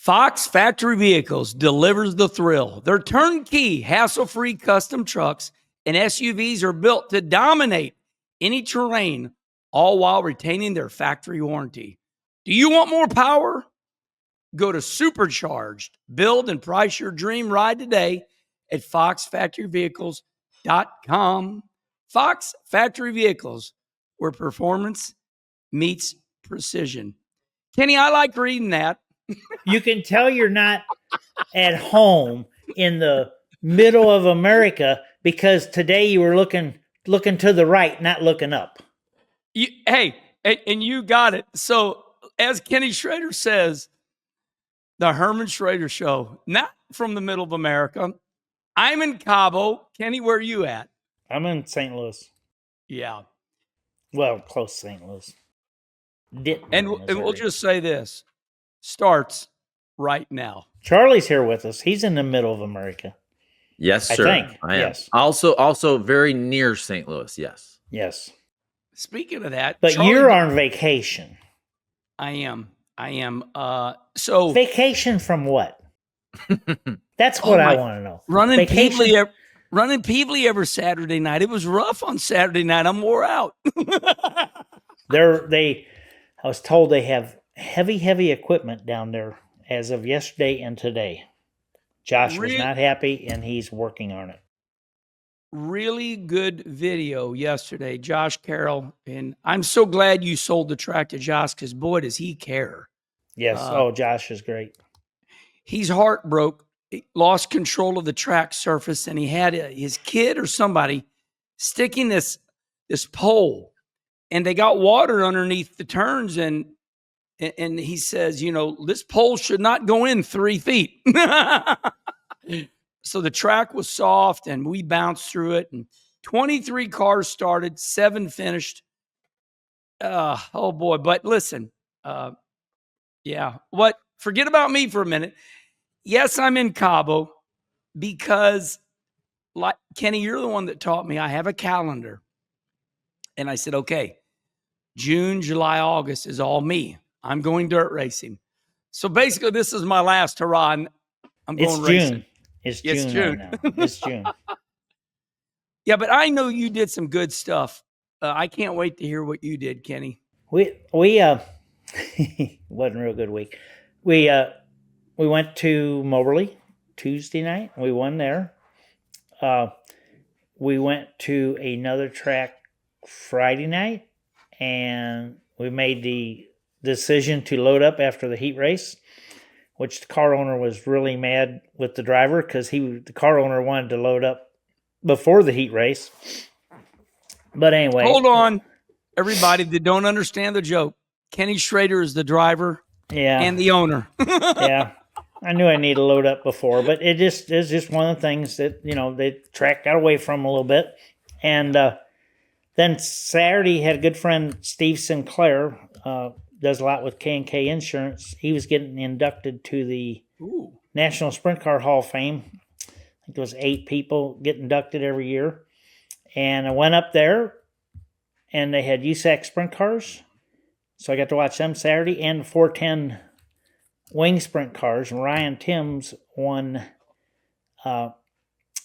Fox Factory Vehicles delivers the thrill. Their turnkey, hassle-free custom trucks and SUVs are built to dominate any terrain, all while retaining their factory warranty. Do you want more power? Go to Supercharged. Build and price your dream ride today at foxfactoryvehicles.com. Fox Factory Vehicles, where performance meets precision. Kenny, I like reading that. You can tell you're not at home in the middle of America because today you were looking to the right, not looking up. Hey, and you got it. So, as Kenny Schrader says, the Herm Schrader Show, not from the middle of America. I'm in Cabo. Kenny, where are you at? I'm in St. Louis. Yeah. Well, close to St. Louis. And we'll just say this. Starts right now. Charlie's here with us. He's in the middle of America. Yes, sir. I think. I am. Yes. Also very near St. Louis. Yes. Yes. Speaking of that. But Charlie, you're on vacation. I am. So vacation from what? That's what I want to know. Running Peevely every Saturday night. It was rough on Saturday night. I'm wore out. I was told they have heavy equipment down there as of yesterday and today. Josh was not happy, and he's working on it. Really good video yesterday, Josh Carroll. And I'm so glad you sold the track to Josh because, boy, does he care. Yes. Josh is great. He's heartbroken. He lost control of the track surface, and he had his kid or somebody sticking this pole, and they got water underneath the turns, and he says, this pole should not go in 3 feet. So the track was soft, and we bounced through it, and 23 cars started, 7 finished. Oh boy! But listen, forget about me for a minute. Yes, I'm in Cabo because, like Kenny, you're the one that taught me. I have a calendar, and I said, okay, June, July, August is all me. I'm going dirt racing. So basically, this is my last hurrah. And I'm going racing. It's June. Right now. It's June. Yeah, but I know you did some good stuff. I can't wait to hear what you did, Kenny. We wasn't a real good week. We went to Moberly Tuesday night. We won there. We went to another track Friday night, and we made the decision to load up after the heat race, which the car owner was really mad with the driver because the car owner wanted to load up before the heat race. But anyway. Hold on, everybody that don't understand the joke. Kenny Schrader is the driver and the owner. Yeah. I knew I needed to load up before, but it's just one of the things that, the track got away from a little bit. And then Saturday, had a good friend, Steve Sinclair, does a lot with K&K Insurance. He was getting inducted to the National Sprint Car Hall of Fame. I think it was 8 people get inducted every year. And I went up there, and they had USAC sprint cars. So I got to watch them Saturday, and the 410 wing sprint cars. And Ryan Timms won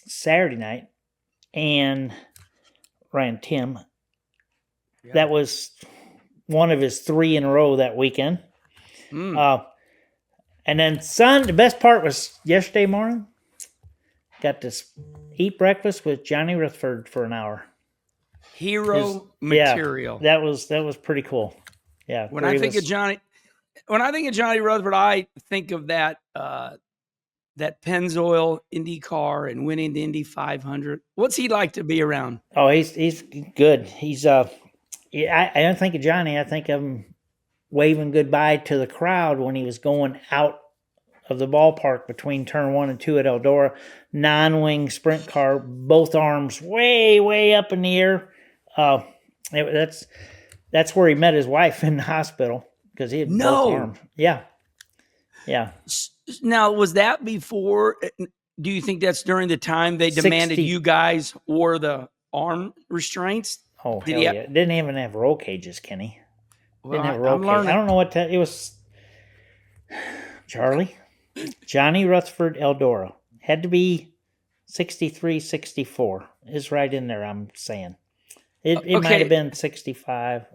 Saturday night. And Ryan Tim, that was one of his 3 in a row that weekend. And then the best part was yesterday morning. Got to eat breakfast with Johnny Rutherford for an hour. Hero material. Yeah, that was pretty cool. Yeah. When I think of Johnny Rutherford, I think of that Pennzoil Indy car and winning the Indy 500. What's he like to be around? Oh, he's good. He's I don't think of Johnny. I think of him waving goodbye to the crowd when he was going out of the ballpark between turn 1 and 2 at Eldora. Non-wing sprint car, both arms way up in the air. That's where he met his wife in the hospital because he had both arms. Yeah. Now, was that before? Do you think that's during the time they demanded you guys wore the arm restraints? Oh, hell yeah. It didn't even have roll cages, Kenny. Well, didn't have roll cages. I don't know what it was. Charlie? Johnny Rutherford Eldora. Had to be 63, 64. Is right in there, I'm saying. It Okay. might have been 65.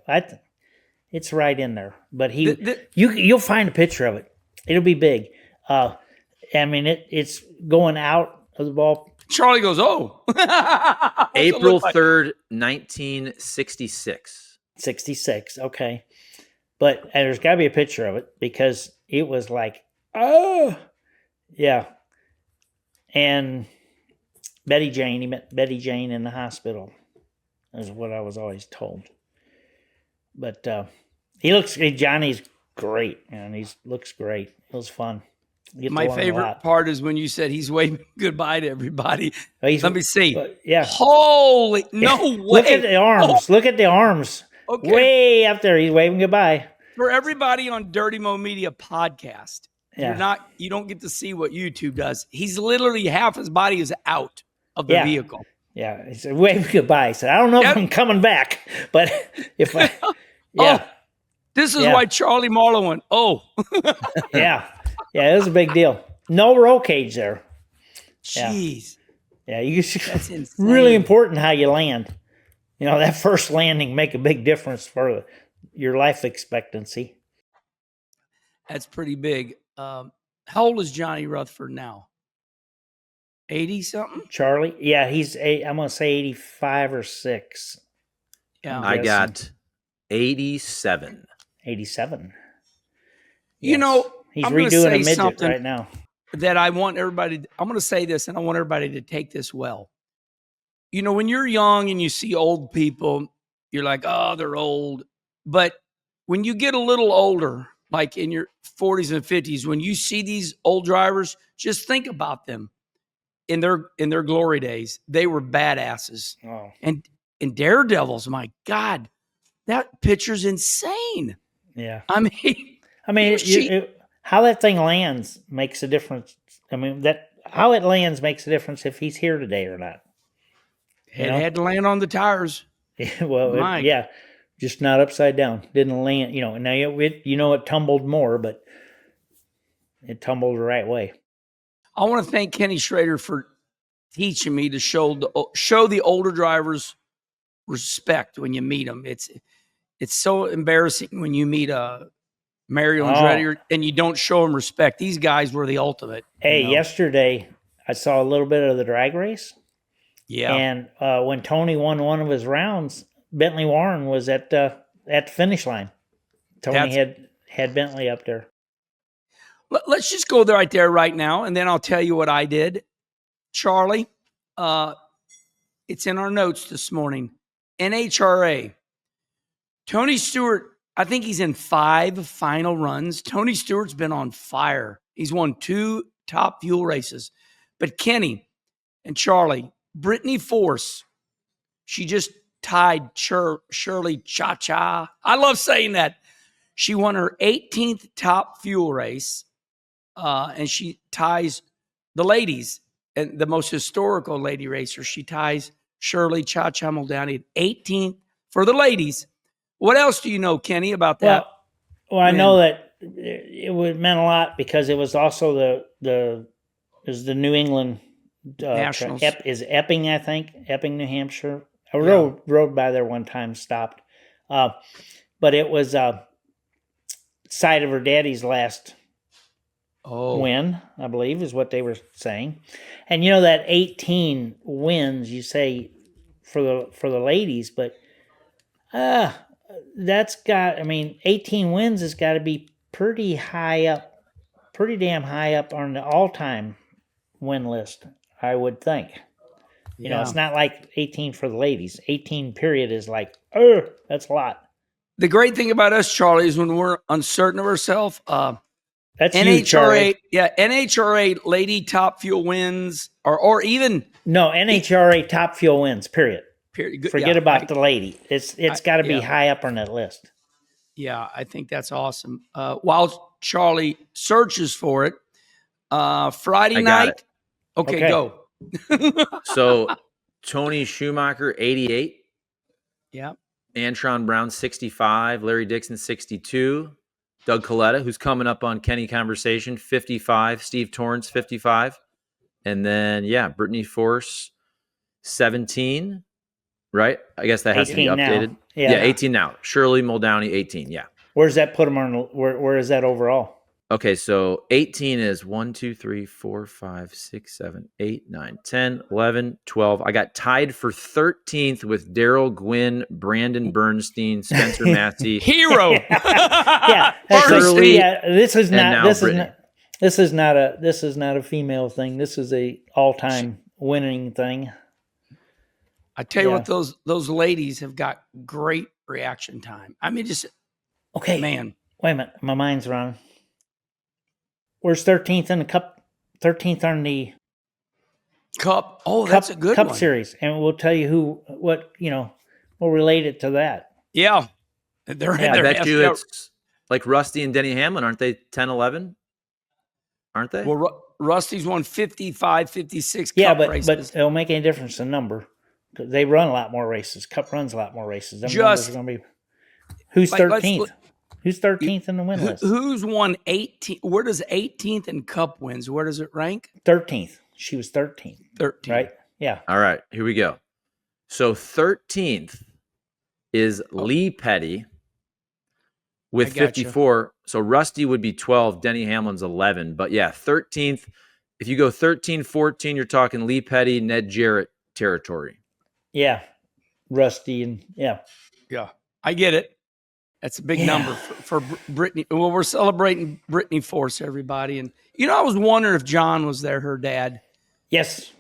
It's right in there. But you'll find a picture of it. It'll be big. I mean, it's going out of the ball. Charlie goes, oh. April 3rd, 1966. 66, okay. But there's got to be a picture of it because it was like, oh, yeah. And Betty Jane, he met Betty Jane in the hospital, is what I was always told. But Johnny's great, and he looks great. It was fun. My favorite part is when you said he's waving goodbye to everybody. Let me see. Yeah. Holy, no way. Look at the arms. Oh. Look at the arms. Okay. Way up there. He's waving goodbye. For everybody on Dirty Mo Media podcast, you don't get to see what YouTube does. He's literally half his body is out of the vehicle. Yeah. He said, waving goodbye. He said, I don't know if I'm coming back, but if I, this is why Charlie Marlowe went, oh. Yeah, it was a big deal. No roll cage there. Jeez. Yeah, that's insane. Really important how you land. You know, that first landing make a big difference for your life expectancy. That's pretty big. How old is Johnny Rutherford now? 80 something? Charlie? Yeah, I'm going to say 85 or 6. Yeah. I got 87. 87. You know, he's redoing a midget right now. That I want everybody, I'm going to say this and I want everybody to take this well. You know, when you're young and you see old people, you're like, oh, they're old. But when you get a little older, like in your 40s and 50s, when you see these old drivers, just think about them in their glory days. They were badasses. Oh. And daredevils, my God, that picture's insane. Yeah. I mean, how that thing lands makes a difference. I mean, how it lands makes a difference if he's here today or not. It had to land on the tires. Well, just not upside down. Didn't land, now it tumbled more, but it tumbled the right way. I want to thank Kenny Schrader for teaching me to show the older drivers respect when you meet them. It's so embarrassing when you meet Mario Andretti and you don't show them respect. These guys were the ultimate. Hey, yesterday I saw a little bit of the drag race. Yeah. And when Tony won one of his rounds, Bentley Warren was at the finish line. Tony had Bentley up there. Let's just go right there right now, and then I'll tell you what I did. Charlie, it's in our notes this morning. NHRA. Tony Stewart, I think he's in 5 final runs. Tony Stewart's been on fire. He's won 2 top fuel races. But Kenny and Charlie, Brittany Force, she just tied Shirley Cha-Cha. I love saying that. She won her 18th top fuel race, and she ties the ladies, and the most historical lady racer. She ties Shirley Cha-Cha Muldowney at 18th for the ladies. What else do you know, Kenny, about that? Well, I know that it meant a lot because it was also the New England Nationals. Is Epping, I think, Epping, New Hampshire. I rode by there one time, stopped, but it was site of her daddy's last win, I believe, is what they were saying. And that 18 wins, you say for the ladies, but 18 wins has got to be pretty damn high up on the all-time win list, I would think. It's not like 18 for the ladies. 18 period is like, that's a lot. The great thing about us, Charlie, is when we're uncertain of ourselves, that's NHRA, NHRA lady top fuel wins, or even NHRA top fuel wins. Period. Forget about the lady. It's got to be high up on that list. Yeah, I think that's awesome. While Charlie searches for it, Friday night. Okay, go. So Tony Schumacher 88. Yeah. Antron Brown 65. Larry Dixon 62. Doug Coletta, who's coming up on Kenny Conversation, 55. Steve Torrance, 55. And then, Brittany Force, 17, right? I guess that has to be 18 now. updated. Yeah. 18 now. Shirley Muldowney, 18, yeah. Where's that put them on? Where is that overall? Okay, so 18 is 1, 2, 3, 4, 5, 6, 7, 8, 9, 10, 11, 12. I got tied for 13th with Daryl Gwynn, Brandon Bernstein, Spencer Massey. Hero. Yeah. Shirley, This is not Brittany. this is not a female thing. This is a all-time winning thing. I tell you what, those ladies have got great reaction time. I mean, just man. Wait a minute, my mind's wrong. Where's 13th in the Cup? 13th on the Cup. Oh, that's a good Cup one. Series, and we'll tell you we'll relate it to that. Yeah, I bet you it's like Rusty and Denny Hamlin, aren't they? 10, 11, aren't they? Well, Rusty's won 55, 56 Yeah, Cup races. but it'll make any difference in number because they run a lot more races. Cup runs a lot more races. Them numbers are going to be. Who's 13th? Who's 13th in the win list? Who's won 18? Where does 18th in Cup wins? Where does it rank? 13th. She was 13th. 13th. Right? Yeah. All right, here we go. So 13th is Lee Petty with 54. So Rusty would be 12. Denny Hamlin's 11. But 13th. If you go 13, 14, you're talking Lee Petty, Ned Jarrett territory. Yeah. Rusty and Yeah. I get it. That's a big number for Brittany. Well, we're celebrating Brittany Force, everybody. And, I was wondering if John was there, her dad. Yes.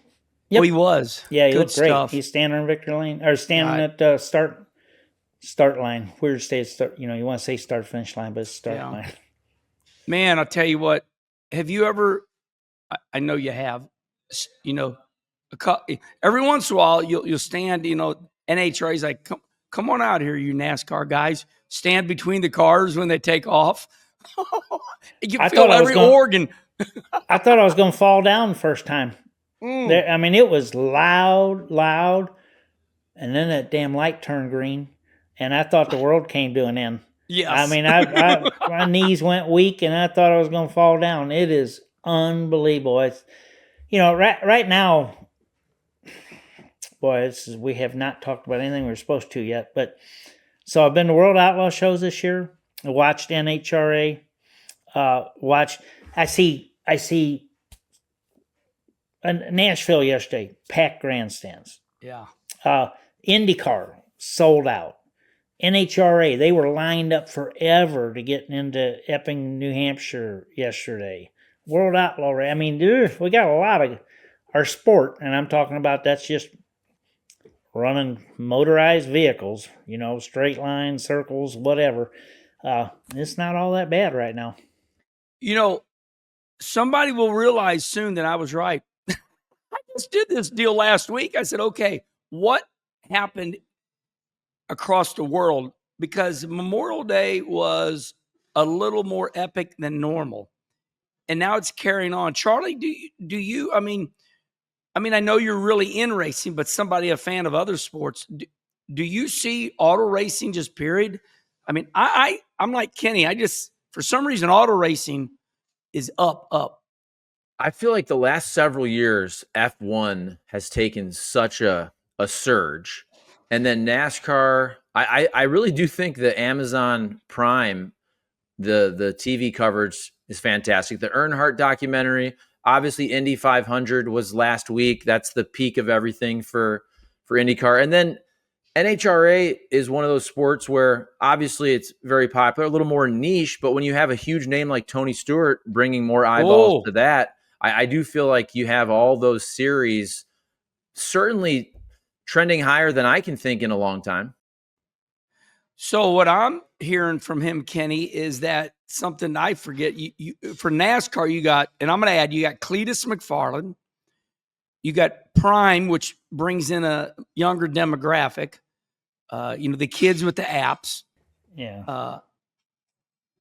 Yep. Well, he was. Yeah, he Good looked great. stuff. He's standing on victory lane, or standing at start line. Weird to say start. You want to say start finish line, but it's start line. Man, I'll tell you what. Have you ever? I know you have. Every once in a while you'll stand. NHRA's like, come on out here, you NASCAR guys. Stand between the cars when they take off. You feel every organ. I thought I was going to fall down the first time. It was loud, and then that damn light turned green, and I thought the world came to an end. Yes. My knees went weak, and I thought I was going to fall down. It is unbelievable. It's, right now, boy, we have not talked about anything we're supposed to yet, but so I've been to World Outlaw shows this year. I watched NHRA. I see Nashville yesterday, packed grandstands. Yeah. IndyCar sold out. NHRA, they were lined up forever to get into Epping, New Hampshire yesterday. World Outlaw, we got a lot of our sport, and I'm talking about that's just running motorized vehicles, straight lines, circles, whatever. It's not all that bad right now. Somebody will realize soon that I was right. I just did this deal last week. I said, okay, what happened across the world? Because Memorial Day was a little more epic than normal. And now it's carrying on. Charlie, do you, I know you're really in racing, but a fan of other sports. Do you see auto racing just period? I'm like Kenny. For some reason, auto racing is up. I feel like the last several years, F1 has taken such a surge. And then NASCAR, I really do think the Amazon Prime, the TV coverage is fantastic. The Earnhardt documentary, obviously Indy 500 was last week. That's the peak of everything for IndyCar. And then NHRA is one of those sports where obviously it's very popular, a little more niche, but when you have a huge name like Tony Stewart bringing more eyeballs to that, I do feel like you have all those series certainly trending higher than I can think in a long time. So what I'm hearing from him, Kenny, is that something I forget. You for NASCAR, you got Cletus McFarland. You got Prime, which brings in a younger demographic. The kids with the apps. Yeah.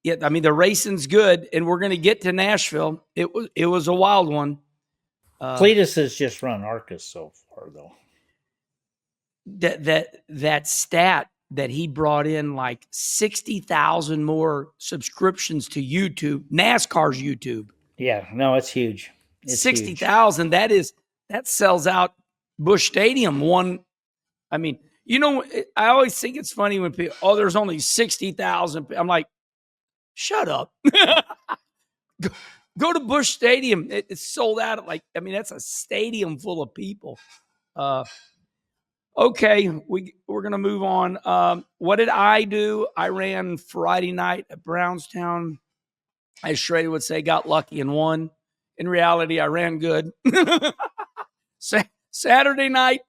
The racing's good, and we're going to get to Nashville. It was a wild one. Cletus has just run Arcus so far, though. That stat that he brought in like 60,000 more subscriptions to YouTube, NASCAR's YouTube. Yeah, no, it's huge. It's 60,000. That sells out Busch Stadium. I mean, I always think it's funny when people, there's only 60,000. I'm like, shut up. Go to Busch Stadium. It's sold out. That's a stadium full of people. Okay, we're going to move on. What did I do? I ran Friday night at Brownstown. As Schrader would say, got lucky and won. In reality, I ran good. Saturday night,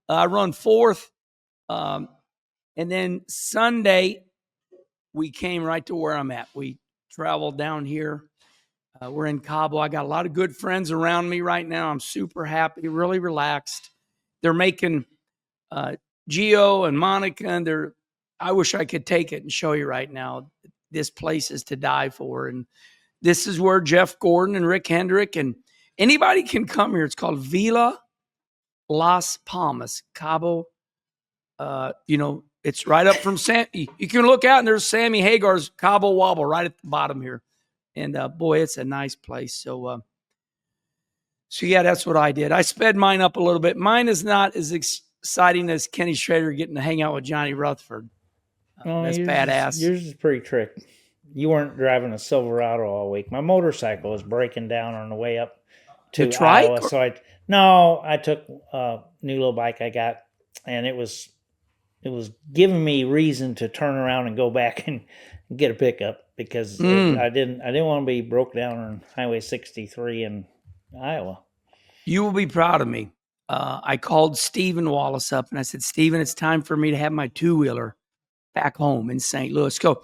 I run fourth. And then Sunday, we came right to where I'm at. We traveled down here. We're in Cabo. I got a lot of good friends around me right now. I'm super happy, really relaxed. They're making Gio and Monica, and I wish I could take it and show you right now. This place is to die for. And this is where Jeff Gordon and Rick Hendrick and anybody can come here. It's called Villa Las Palmas, Cabo. It's right up from you can look out and there's Sammy Hagar's Cabo Wobble right at the bottom here. And boy, it's a nice place. So yeah, that's what I did. I sped mine up a little bit. Mine is not as exciting as Kenny Schrader getting to hang out with Johnny Rutherford. That's badass. Yours is pretty trick. You weren't driving a Silverado all week. My motorcycle was breaking down on the way up to Iowa. So I took a new little bike I got, and it was giving me reason to turn around and go back and get a pickup because I didn't want to be broke down on Highway 63 in Iowa. You will be proud of me. I called Stephen Wallace up and I said, Stephen, it's time for me to have my two-wheeler back home in St. Louis. Go.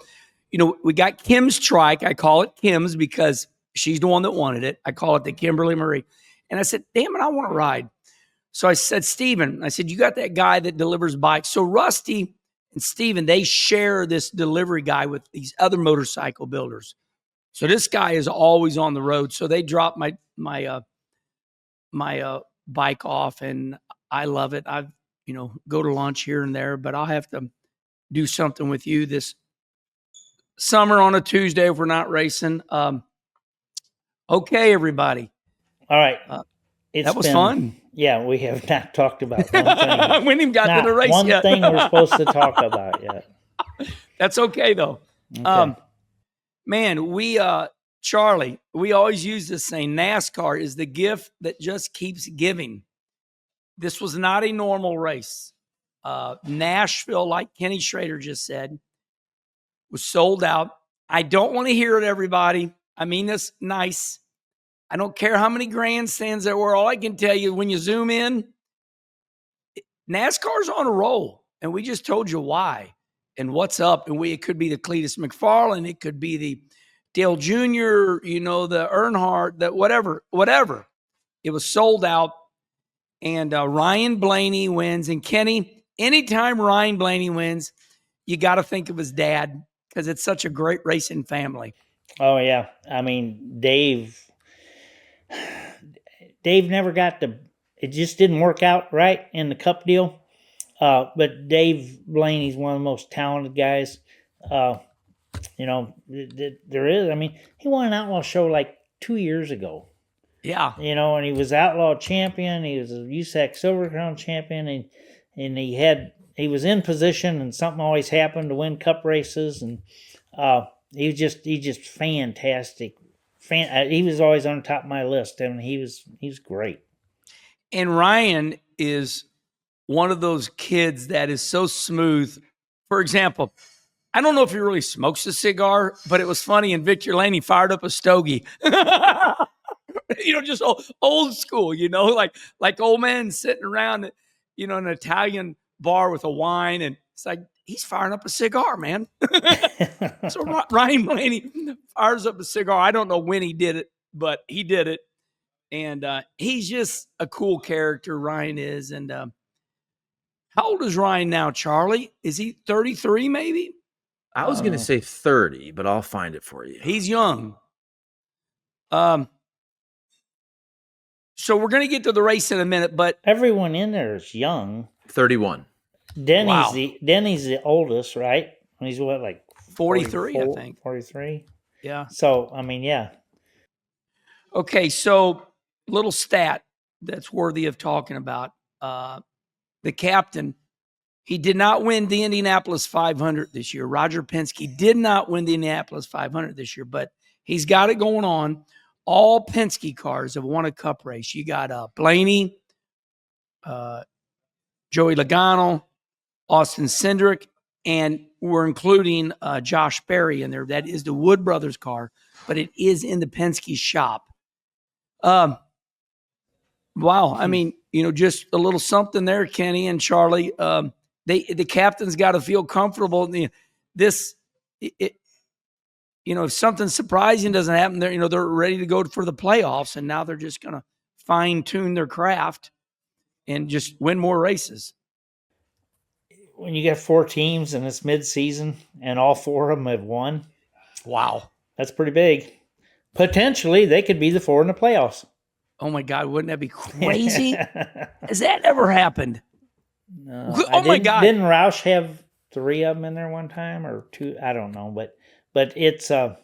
We got Kim's trike. I call it Kim's because she's the one that wanted it. I call it the Kimberly Marie. And I said, damn it, I want to ride. So I said, Stephen, you got that guy that delivers bikes. So Rusty and Stephen, they share this delivery guy with these other motorcycle builders. So this guy is always on the road. So they drop my bike off, and I love it. I've go to lunch here and there, but I'll have to do something with you this summer on a Tuesday if we're not racing. Okay, everybody. All right. That was fun. Yeah, we have not talked about one thing. We didn't even got to the race one yet. thing we're supposed to talk about yet. That's okay, though. Okay. Man, Charlie, we always use this saying, NASCAR is the gift that just keeps giving. This was not a normal race. Nashville, like Kenny Schrader just said, was sold out. I don't want to hear it, everybody. I mean this nice. I don't care how many grandstands there were. All I can tell you, when you zoom in, NASCAR's on a roll, and we just told you why and what's up. And it could be the Cletus McFarland, it could be the Dale Jr., the Earnhardt, that whatever. It was sold out, and Ryan Blaney wins. And Kenny, anytime Ryan Blaney wins, you got to think of his dad because it's such a great racing family. Oh, yeah. I mean, Dave never got it just didn't work out right in the Cup deal. But Dave Blaney's one of the most talented guys. There is. I mean, he won an outlaw show like 2 years ago. Yeah. And he was outlaw champion. He was a USAC Silver Crown champion, and he was in position, and something always happened to win Cup races, and he's just fantastic. He was always on top of my list, and he's great. And Ryan is one of those kids that is so smooth. For example, I don't know if he really smokes a cigar, but it was funny. In Victor Lane, he fired up a stogie. Just old school, like old men sitting around, an Italian bar with a wine, and it's like, he's firing up a cigar, man. So Ryan Blaney fires up a cigar. I don't know when he did it, but he did it. And he's just a cool character, Ryan is. And how old is Ryan now, Charlie? Is he 33 maybe? I was going to say 30, but I'll find it for you. He's young. So we're going to get to the race in a minute, but everyone in there is young. 31. Denny's Wow. Denny's the oldest, right? He's what, like 43, I think. 43. Yeah. So I mean, yeah. Okay, so little stat that's worthy of talking about. The captain, he did not win the Indianapolis 500 this year. Roger Penske did not win the Indianapolis 500 this year, but he's got it going on. All Penske cars have won a cup race. You got Blaney, Joey Logano, Austin Cindric, and we're including Josh Berry in there. That is the Wood Brothers car, but it is in the Penske shop. Wow. I mean, just a little something there, Kenny and Charlie. The captain's got to feel comfortable. If something surprising doesn't happen, they're ready to go for the playoffs, and now they're just going to fine tune their craft and just win more races. When you got 4 teams and it's mid-season and all 4 of them have won, wow, that's pretty big. Potentially, they could be the 4 in the playoffs. Oh my God, wouldn't that be crazy? Has that ever happened? No, oh my God! Didn't Roush have 3 of them in there one time or 2? I don't know, but it's yeah.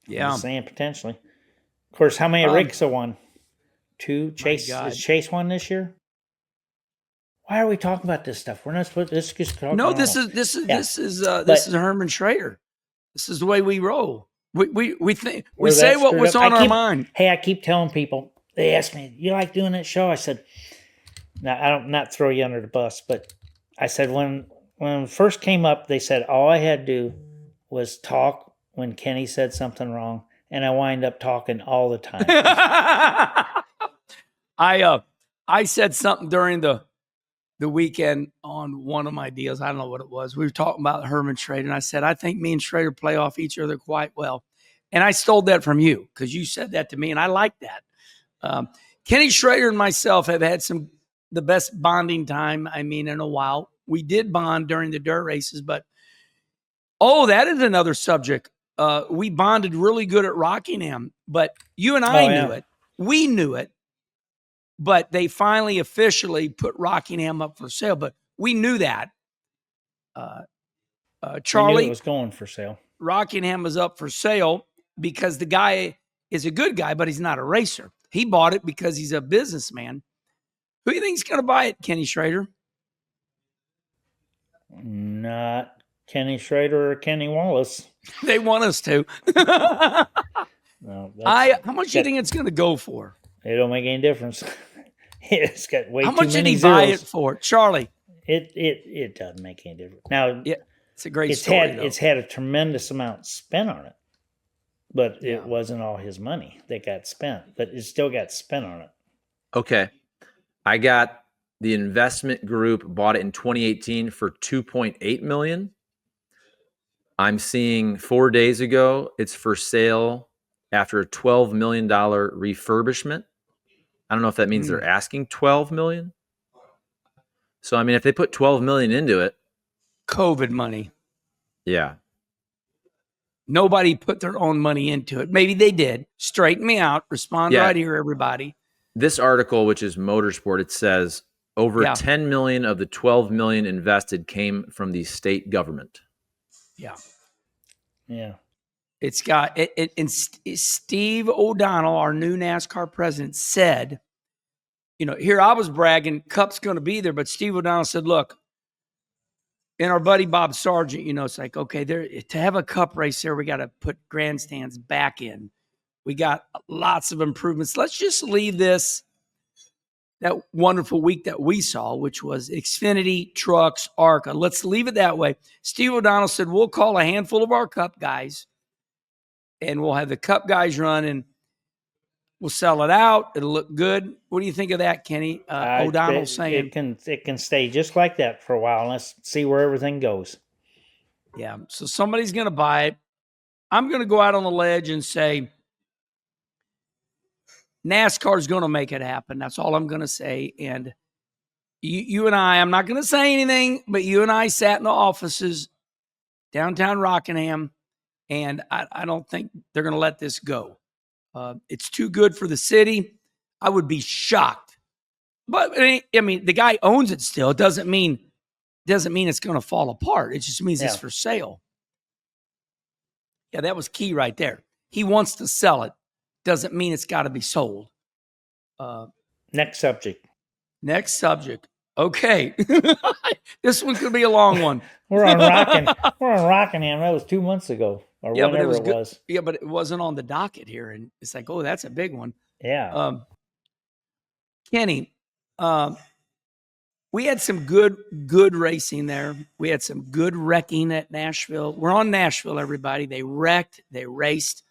I'm just saying potentially. Of course, how many Ricks have won? 2. Chase is Chase won this year? Why are we talking about this stuff? We're not supposed to. This is Herm Schrader. This is the way we roll. We think we say what was on our mind. Hey, I keep telling people. They ask me, "You like doing that show?" I said, "Now I don't not throw you under the bus, but I said when it first came up, they said all I had to do was talk when Kenny said something wrong, and I wind up talking all the time." I said something during the weekend on one of my deals. I don't know what it was. We were talking about Herm Schrader, and I said, I think me and Schrader play off each other quite well. And I stole that from you because you said that to me, and I like that. Kenny Schrader and myself have had the best bonding time, in a while. We did bond during the dirt races, but, that is another subject. We bonded really good at Rockingham, but you and I knew it. We knew it. But they finally officially put Rockingham up for sale. But we knew that. Charlie, we knew it was going for sale. Rockingham was up for sale because the guy is a good guy, but he's not a racer. He bought it because he's a businessman. Who do you think is going to buy it, Kenny Schrader? Not Kenny Schrader or Kenny Wallace. They want us to. No, how much do you think it's going to go for? It don't make any difference. It's got way too many zeros. How much did he buy it for, Charlie? It doesn't make any difference. Now, it's a great story. It's had a tremendous amount spent on it, but it wasn't all his money that got spent. But it still got spent on it. Okay, I got the investment group bought it in 2018 for $2.8 million. I'm seeing 4 days ago it's for sale after a $12 million refurbishment. I don't know if that means they're asking $12 million. So, if they put $12 million into it. COVID money. Yeah. Nobody put their own money into it. Maybe they did. Straighten me out. Respond right here, everybody. This article, which is Motorsport, it says over 10 million of the 12 million invested came from the state government. Yeah. Yeah. It's got it, and Steve O'Donnell, our new NASCAR president, said, here I was bragging, Cup's going to be there, but Steve O'Donnell said, look, and our buddy Bob Sargent, it's like, okay, to have a Cup race there, we got to put grandstands back in. We got lots of improvements. Let's just leave that wonderful week that we saw, which was Xfinity, Trucks, ARCA. Let's leave it that way. Steve O'Donnell said, we'll call a handful of our Cup guys, and we'll have the Cup guys run, and we'll sell it out. It'll look good. What do you think of that, Kenny? O'Donnell saying it can stay just like that for a while. Let's see where everything goes. Yeah. So somebody's going to buy it. I'm going to go out on the ledge and say NASCAR is going to make it happen. That's all I'm going to say. And you and I'm not going to say anything, but you and I sat in the offices downtown Rockingham, and I don't think they're going to let this go. It's too good for the city. I would be shocked But I mean, the guy owns it still. It doesn't mean it's going to fall apart. It just means it's for sale. Yeah, that was key right there. He wants to sell it. Doesn't mean it's got to be sold. Next subject. Okay. This one could be a long one. We're on Rockingham. That was 2 months ago or whatever it was. Yeah, but it wasn't on the docket here. And it's like, oh, that's a big one. Yeah. Kenny, we had some good racing there. We had some good wrecking at Nashville. We're on Nashville, everybody. They wrecked. They raced.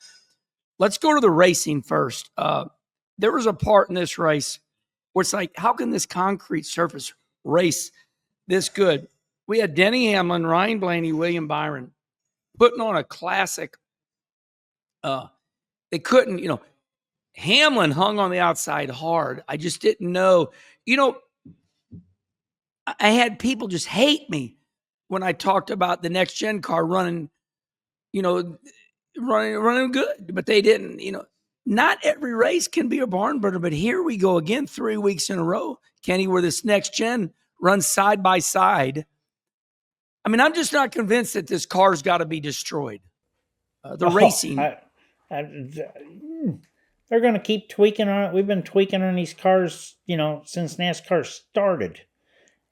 Let's go to the racing first. There was a part in this race where it's like, how can this concrete surface race this good? We had Denny Hamlin, Ryan Blaney, William Byron putting on a classic. They couldn't, Hamlin hung on the outside hard. I just didn't know. I had people just hate me when I talked about the next gen car running good, but they didn't, not every race can be a barn burner, but here we go again, 3 weeks in a row, Kenny, where this next gen runs side by side. I mean, I'm just not convinced that this car's got to be destroyed. Racing. They're going to keep tweaking on it. We've been tweaking on these cars, since NASCAR started.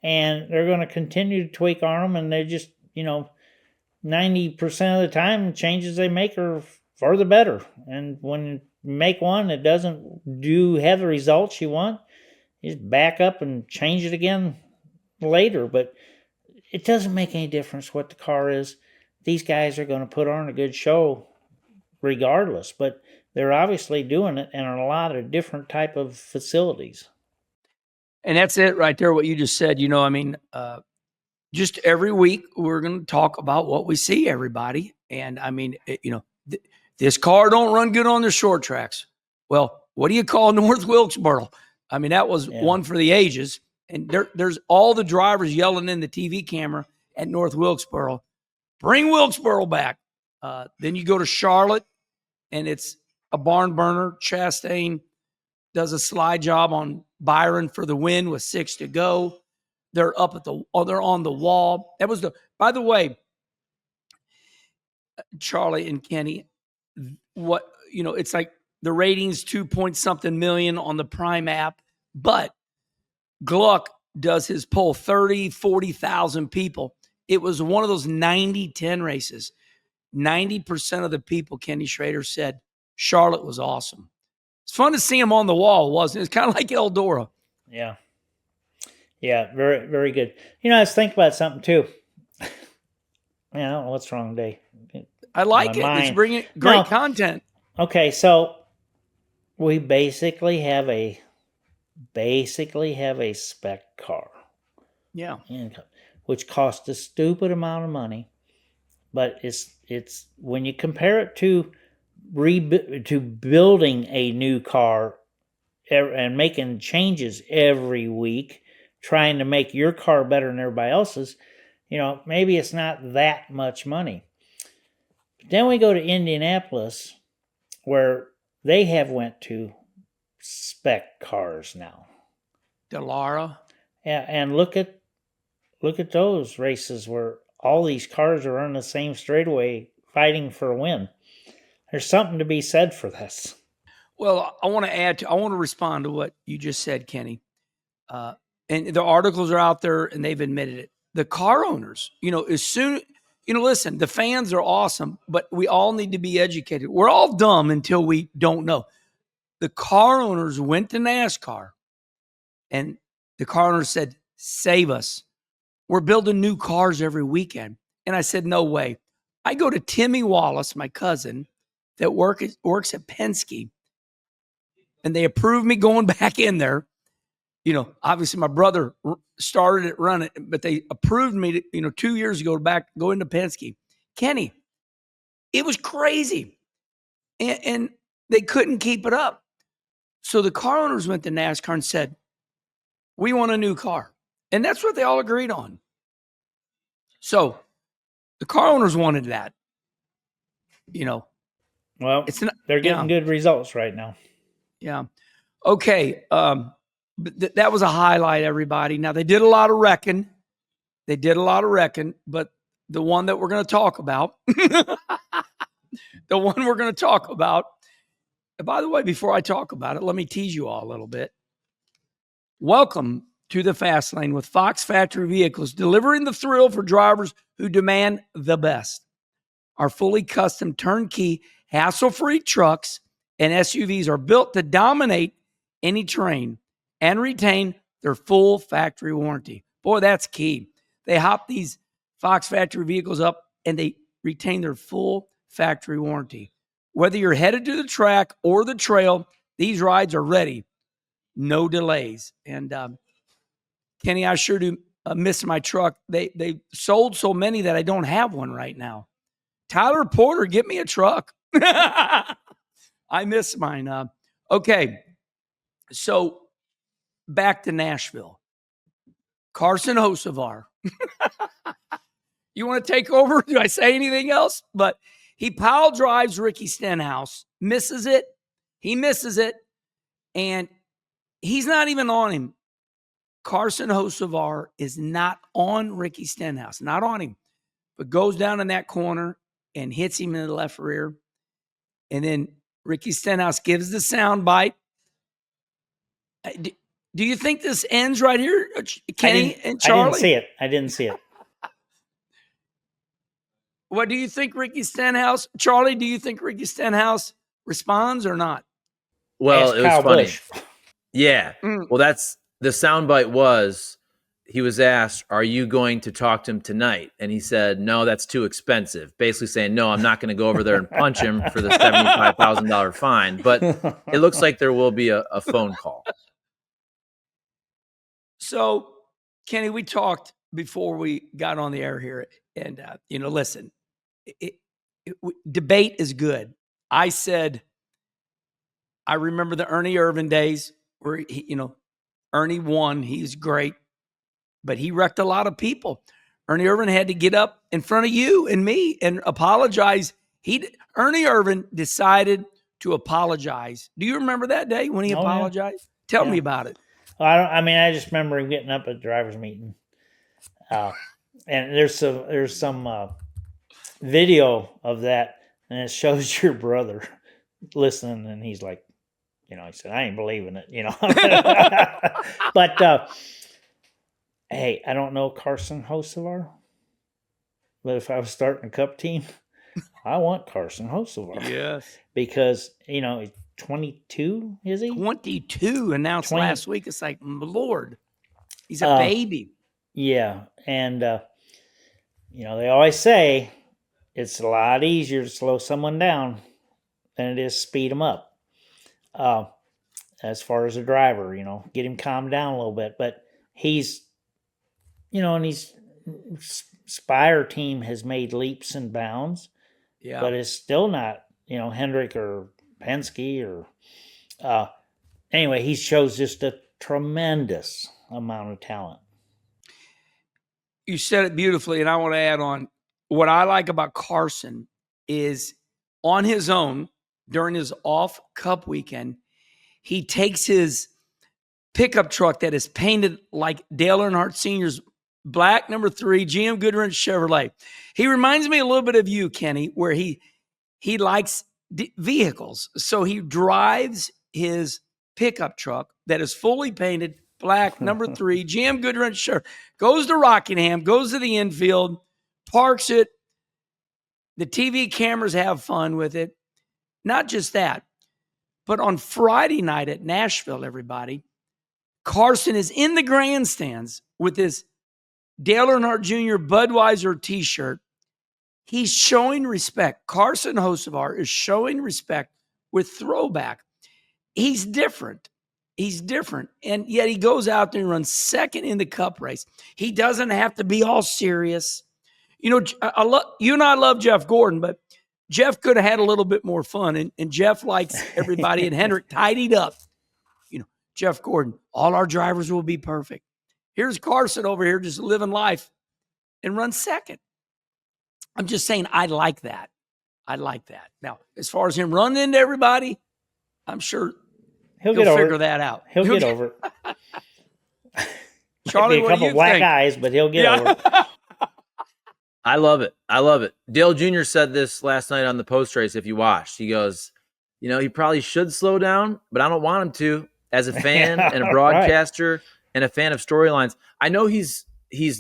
And they're going to continue to tweak on them. And they just, 90% of the time, changes they make are for the better. And when you make one that doesn't have the results you want, you just back up and change it again later. But it doesn't make any difference what the car is. These guys are going to put on a good show regardless. But they're obviously doing it in a lot of different type of facilities. And that's it right there, what you just said. Just every week we're going to talk about what we see, everybody. And I mean, this car don't run good on the short tracks. Well, what do you call North Wilkesboro? I mean, that was one for the ages. And there's all the drivers yelling in the TV camera at North Wilkesboro, bring Wilkesboro back. Then you go to Charlotte, and it's a barn burner. Chastain does a slide job on Byron for the win with 6 to go. They're they're on the wall. That was by the way, Charlie and Kenny, it's like the ratings 2-point-something million on the Prime app, but Gluck does his poll 40,000 people. It was one of those 90-10 races. 90% of the people, Kenny Schrader said, Charlotte was awesome. It's fun to see him on the wall, wasn't it? It's kind of like Eldora. Yeah. Yeah, very, very good. I was thinking about something too. I don't know what's wrong today. I like it. It's bringing great content. Okay, so we basically have a spec car. Yeah. Which costs a stupid amount of money. But it's when you compare it to building a new car and making changes every week, trying to make your car better than everybody else's, maybe it's not that much money. But then we go to Indianapolis, where they have went to spec cars now. Delara. Yeah, and look at those races where all these cars are on the same straightaway fighting for a win. There's something to be said for this. Well, I want to respond to what you just said, Kenny. And the articles are out there and they've admitted it. The car owners, listen, the fans are awesome, but we all need to be educated. We're all dumb until we don't know. The car owners went to NASCAR and the car owners said, save us. We're building new cars every weekend. And I said, no way. I go to Timmy Wallace, my cousin, that works at Penske, and they approved me going back in there. Obviously my brother started it running, but they approved me to, 2 years ago to go into Penske. Kenny, it was crazy. And they couldn't keep it up. So the car owners went to NASCAR and said, we want a new car. And that's what they all agreed on. So the car owners wanted that. Well, they're getting good results right now. Yeah. Okay. But that was a highlight, everybody. Now, they did a lot of wrecking. But the one that we're going to talk about, and by the way, before I talk about it, let me tease you all a little bit. Welcome to the Fast Lane with Fox Factory Vehicles, delivering the thrill for drivers who demand the best. Our fully custom turnkey, hassle-free trucks and SUVs are built to dominate any terrain and retain their full factory warranty. Boy, that's key. They hop these Fox Factory Vehicles up and they retain their full factory warranty. Whether you're headed to the track or the trail, these rides are ready. No delays. And Kenny, I sure do miss my truck. They sold so many that I don't have one right now. Tyler Porter, get me a truck. I miss mine. Okay, so back to Nashville. Carson Hocevar. You want to take over? Do I say anything else? But he pile drives Ricky Stenhouse, misses it. He misses it, and he's not even on him. Carson Hocevar is not on Ricky Stenhouse, not on him, but goes down in that corner and hits him in the left rear. And then Ricky Stenhouse gives the sound bite. Do you think this ends right here, Kenny and Charlie? I didn't see it. What do you think, Ricky Stenhouse? Charlie, do you think Ricky Stenhouse responds or not? Well, it was Kyle funny. Busch. Yeah. Well, that's the soundbite was he was asked, "Are you going to talk to him tonight?" And he said, "No, that's too expensive." Basically saying, "No, I'm not going to go over there and punch him for the $75,000 fine." But it looks like there will be a phone call. So, Kenny, we talked before we got on the air here, and listen, debate is good. I said, I remember the Ernie Irvan days where Ernie won. He's great, but he wrecked a lot of people. Ernie Irvan had to get up in front of you and me and apologize. Ernie Irvan decided to apologize. Do you remember that day when he apologized? Tell me about it. Well, I just remember him getting up at the driver's meeting. And there's some video of that, and it shows your brother listening, and he's like, he said, "I ain't believing it," But hey, I don't know Carson Hocevar, but if I was starting a Cup team, I want Carson Hocevar. Yes, because he's 22, is he? 22 announced last week. It's like, Lord, he's a baby. Yeah, and they always say it's a lot easier to slow someone down than it is to speed them up. As far as a driver, get him calmed down a little bit. But he's, and he's Spire team has made leaps and bounds. Yeah, but it's still not, Hendrick or Penske or anyway. He shows just a tremendous amount of talent. You said it beautifully, and I want to add on. What I like about Carson is on his own during his off Cup weekend, he takes his pickup truck that is painted like Dale Earnhardt Sr.'s black number 3 GM Goodwrench Chevrolet. He reminds me a little bit of you, Kenny, where he likes vehicles. So he drives his pickup truck that is fully painted black number 3 GM Goodwrench Chevrolet, goes to Rockingham, goes to the infield, parks it. The TV cameras have fun with it. Not just that, but on Friday night at Nashville, everybody, Carson is in the grandstands with his Dale Earnhardt Jr. Budweiser t-shirt. He's showing respect. Carson Hocevar is showing respect with throwback. He's different. And yet he goes out there and runs second in the Cup race. He doesn't have to be all serious. You and I love Jeff Gordon, but Jeff could have had a little bit more fun. And Jeff likes everybody, and Hendrick tidied up. Jeff Gordon, all our drivers will be perfect. Here's Carson over here just living life and runs second. I'm just saying I like that. Now, as far as him running into everybody, I'm sure he'll figure that out. He'll get over it. Charlie, Be a what do couple you black think? eyes, but he'll get over it. I love it. I love it. Dale Jr. said this last night on the post race. If you watched, he goes, he probably should slow down, but I don't want him to. As a fan and a broadcaster and a fan of storylines, I know he's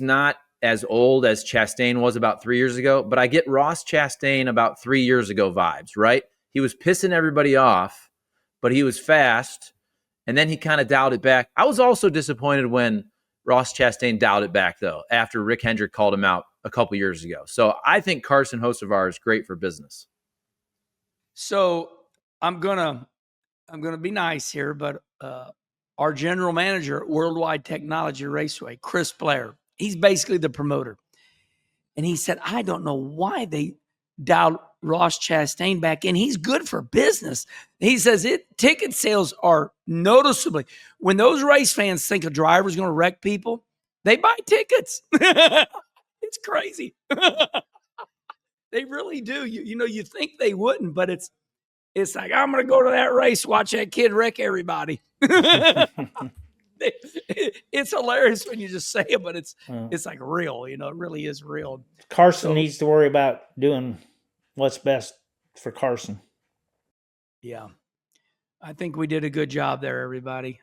not as old as Chastain was about 3 years ago, but I get Ross Chastain about 3 years ago vibes, right? He was pissing everybody off, but he was fast, and then he kind of dialed it back. I was also disappointed when Ross Chastain dialed it back, though, after Rick Hendrick called him out a couple years ago. So I think Carson Hocevar is great for business. So I'm gonna be nice here, but our general manager at Worldwide Technology Raceway, Chris Blair, he's basically the promoter. And he said, I don't know why they dialed Ross Chastain back in. He's good for business. He says ticket sales are noticeably, when those race fans think a driver's going to wreck people, they buy tickets. It's crazy. They really do. You think they wouldn't, but it's like, I'm going to go to that race, watch that kid wreck everybody. It's hilarious when you just say it, but it's like real. It really is real. Carson needs to worry about doing what's best for Carson. Yeah. I think we did a good job there, everybody.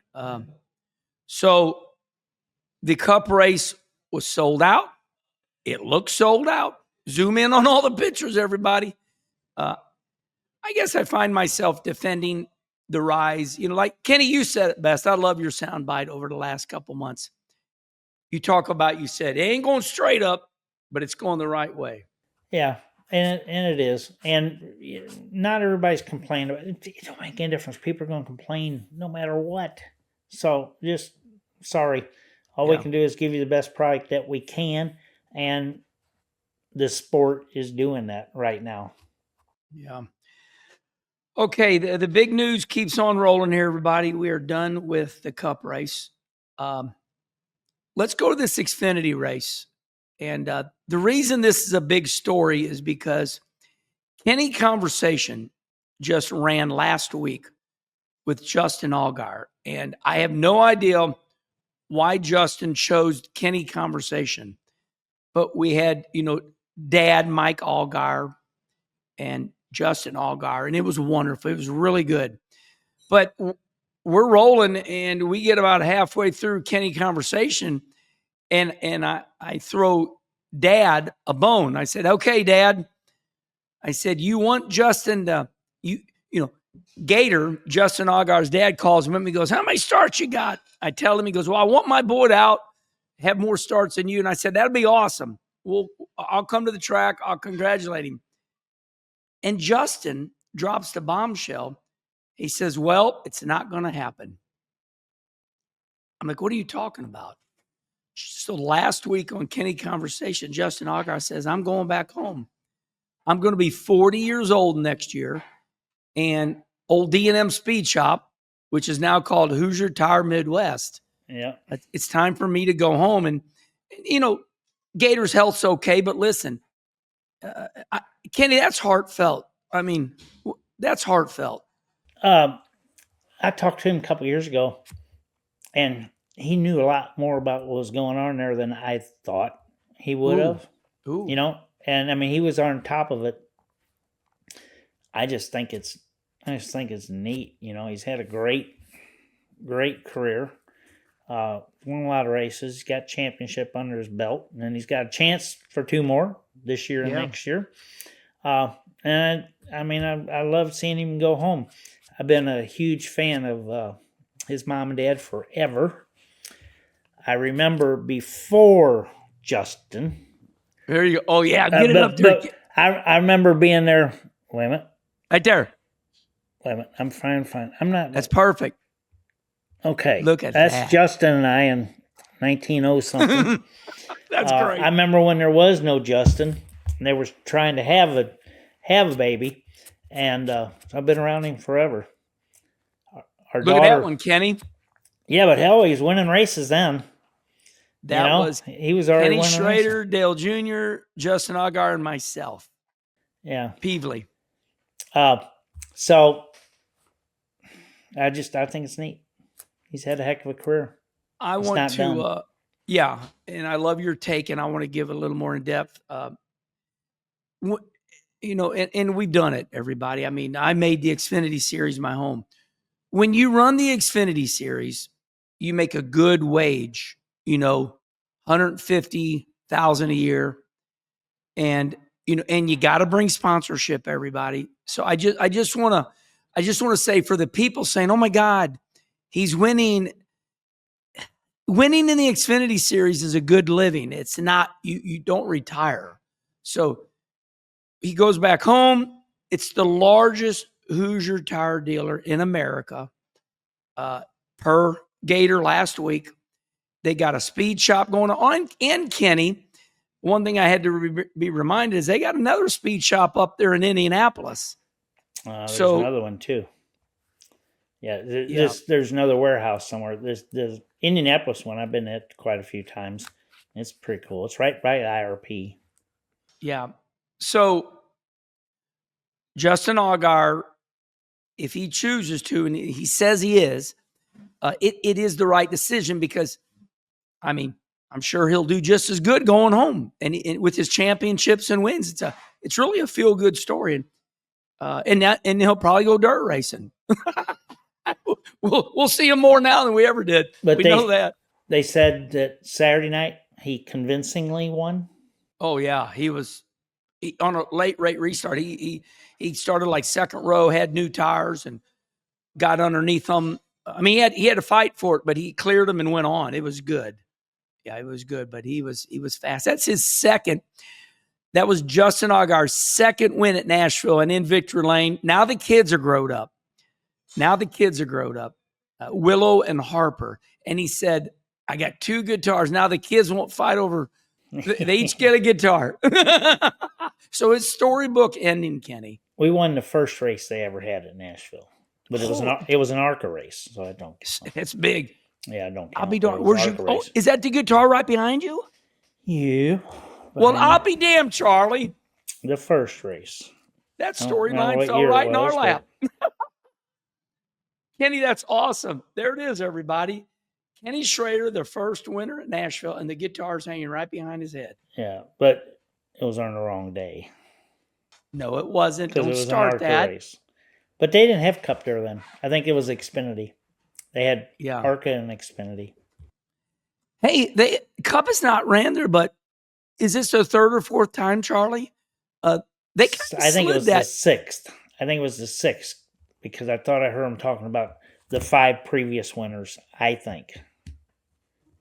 So the Cup race was sold out. It looked sold out. Zoom in on all the pictures, everybody. I guess I find myself defending the rise. Like Kenny, you said it best. I love your soundbite over the last couple months. You talk about, you said, it ain't going straight up, but it's going the right way. Yeah, and it is. And not everybody's complaining about it. It don't make any difference. People are going to complain no matter what. So just, sorry. All we can do is give you the best product that we can. And the sport is doing that right now. Yeah. Okay, the big news keeps on rolling here, everybody. We are done with the Cup race. Let's go to this Xfinity race. And the reason this is a big story is because Kenny Conversation just ran last week with Justin Allgaier. And I have no idea why Justin chose Kenny Conversation. But we had, Dad Mike Allgaier and Justin Allgaier, and it was wonderful. It was really good. But we're rolling, and we get about halfway through Kenny Conversation, and I throw Dad a bone. I said, okay, Dad. I said, you want Justin to, Gator, Justin Allgaier's dad, calls him and he goes, how many starts you got? I tell him, he goes, well, I want my boy out, have more starts than you. And I said, that'll be awesome. Well, I'll come to the track. I'll congratulate him. And Justin drops the bombshell. He says, well, it's not going to happen. I'm like, what are you talking about? So last week on Kenny Conversation, Justin Allgaier says, I'm going back home. I'm going to be 40 years old next year. And old D&M Speed Shop, which is now called Hoosier Tire Midwest. Yeah. It's time for me to go home. And Gator's health's okay, but listen, Kenny, that's heartfelt. I mean, that's heartfelt. I talked to him a couple years ago, and he knew a lot more about what was going on there than I thought he would have. And I mean, he was on top of it. I just think it's neat. He's had a great career. Won a lot of races. He's got championship under his belt, and then he's got a chance for 2 more this year and next year. And I mean, I love seeing him go home. I've been a huge fan of his mom and dad forever. I remember before Justin. There you go. Oh, yeah. Get it up there. I remember being there. Wait a minute. Right there. Wait a minute. I'm fine. I'm not. That's perfect. Okay. Look at that. That's Justin and I in 1900 something. That's great. I remember when there was no Justin, and they were trying to have a baby, and I've been around him forever. Look at that one, Kenny. Yeah, but hell, he was winning races then. He was already Kenny winning Schrader, races. Dale Jr., Justin Allgaier, and myself. Yeah. Peevely. So I think it's neat. He's had a heck of a career. I want Yeah, and I love your take, and I want to give a little more in depth. And we've done it, everybody. I mean, I made the Xfinity Series my home. When you run the Xfinity Series, you make a good wage. 150,000 a year, and you got to bring sponsorship, everybody. So I just want to say, for the people saying, "Oh my God, he's winning." Winning in the Xfinity Series is a good living. It's not, you don't retire. So he goes back home. It's the largest Hoosier tire dealer in America. Per Gator last week, they got a speed shop going on. And Kenny, one thing I had to be reminded is they got another speed shop up there in Indianapolis. There's another one too. Yeah, there's another warehouse somewhere. There's Indianapolis one. I've been at quite a few times. It's pretty cool. It's right by IRP. Yeah. So Justin Allgaier, if he chooses to, and he says he is, it is the right decision because, I mean, I'm sure he'll do just as good going home and with his championships and wins. It's really a feel good story, and he'll probably go dirt racing. We'll see him more now than we ever did. But we know that. They said that Saturday night he convincingly won. Oh yeah, he was on a late rate restart. He started like second row, had new tires, and got underneath them. I mean, he had to fight for it, but he cleared them and went on. It was good. Yeah, it was good, but he was fast. That's his second. That was Justin Allgaier's second win at Nashville and in Victory Lane. Now the kids are grown up. Willow and Harper. And he said, I got two guitars. Now the kids won't fight over. They each get a guitar. So it's storybook ending, Kenny. We won the first race they ever had at Nashville. But it was an ARCA race, so I don't count. It's big. Yeah, I don't count. I'll be darned. Where's you? Oh, is that the guitar right behind you? Yeah. Well, I'll be damned, Charlie. The first race. That storyline fell right in our lap. Kenny, that's awesome. There it is, everybody. Kenny Schrader, the first winner at Nashville, and the guitar's hanging right behind his head. Yeah, but it was on the wrong day. No, it wasn't. Don't start that. Race. But they didn't have Cup there then. I think it was Xfinity. They had ARCA and Xfinity. Hey, Cup is not ran there, but is this their third or fourth time, Charlie? I think it was the sixth. Because I thought I heard him talking about the 5 previous winners, I think.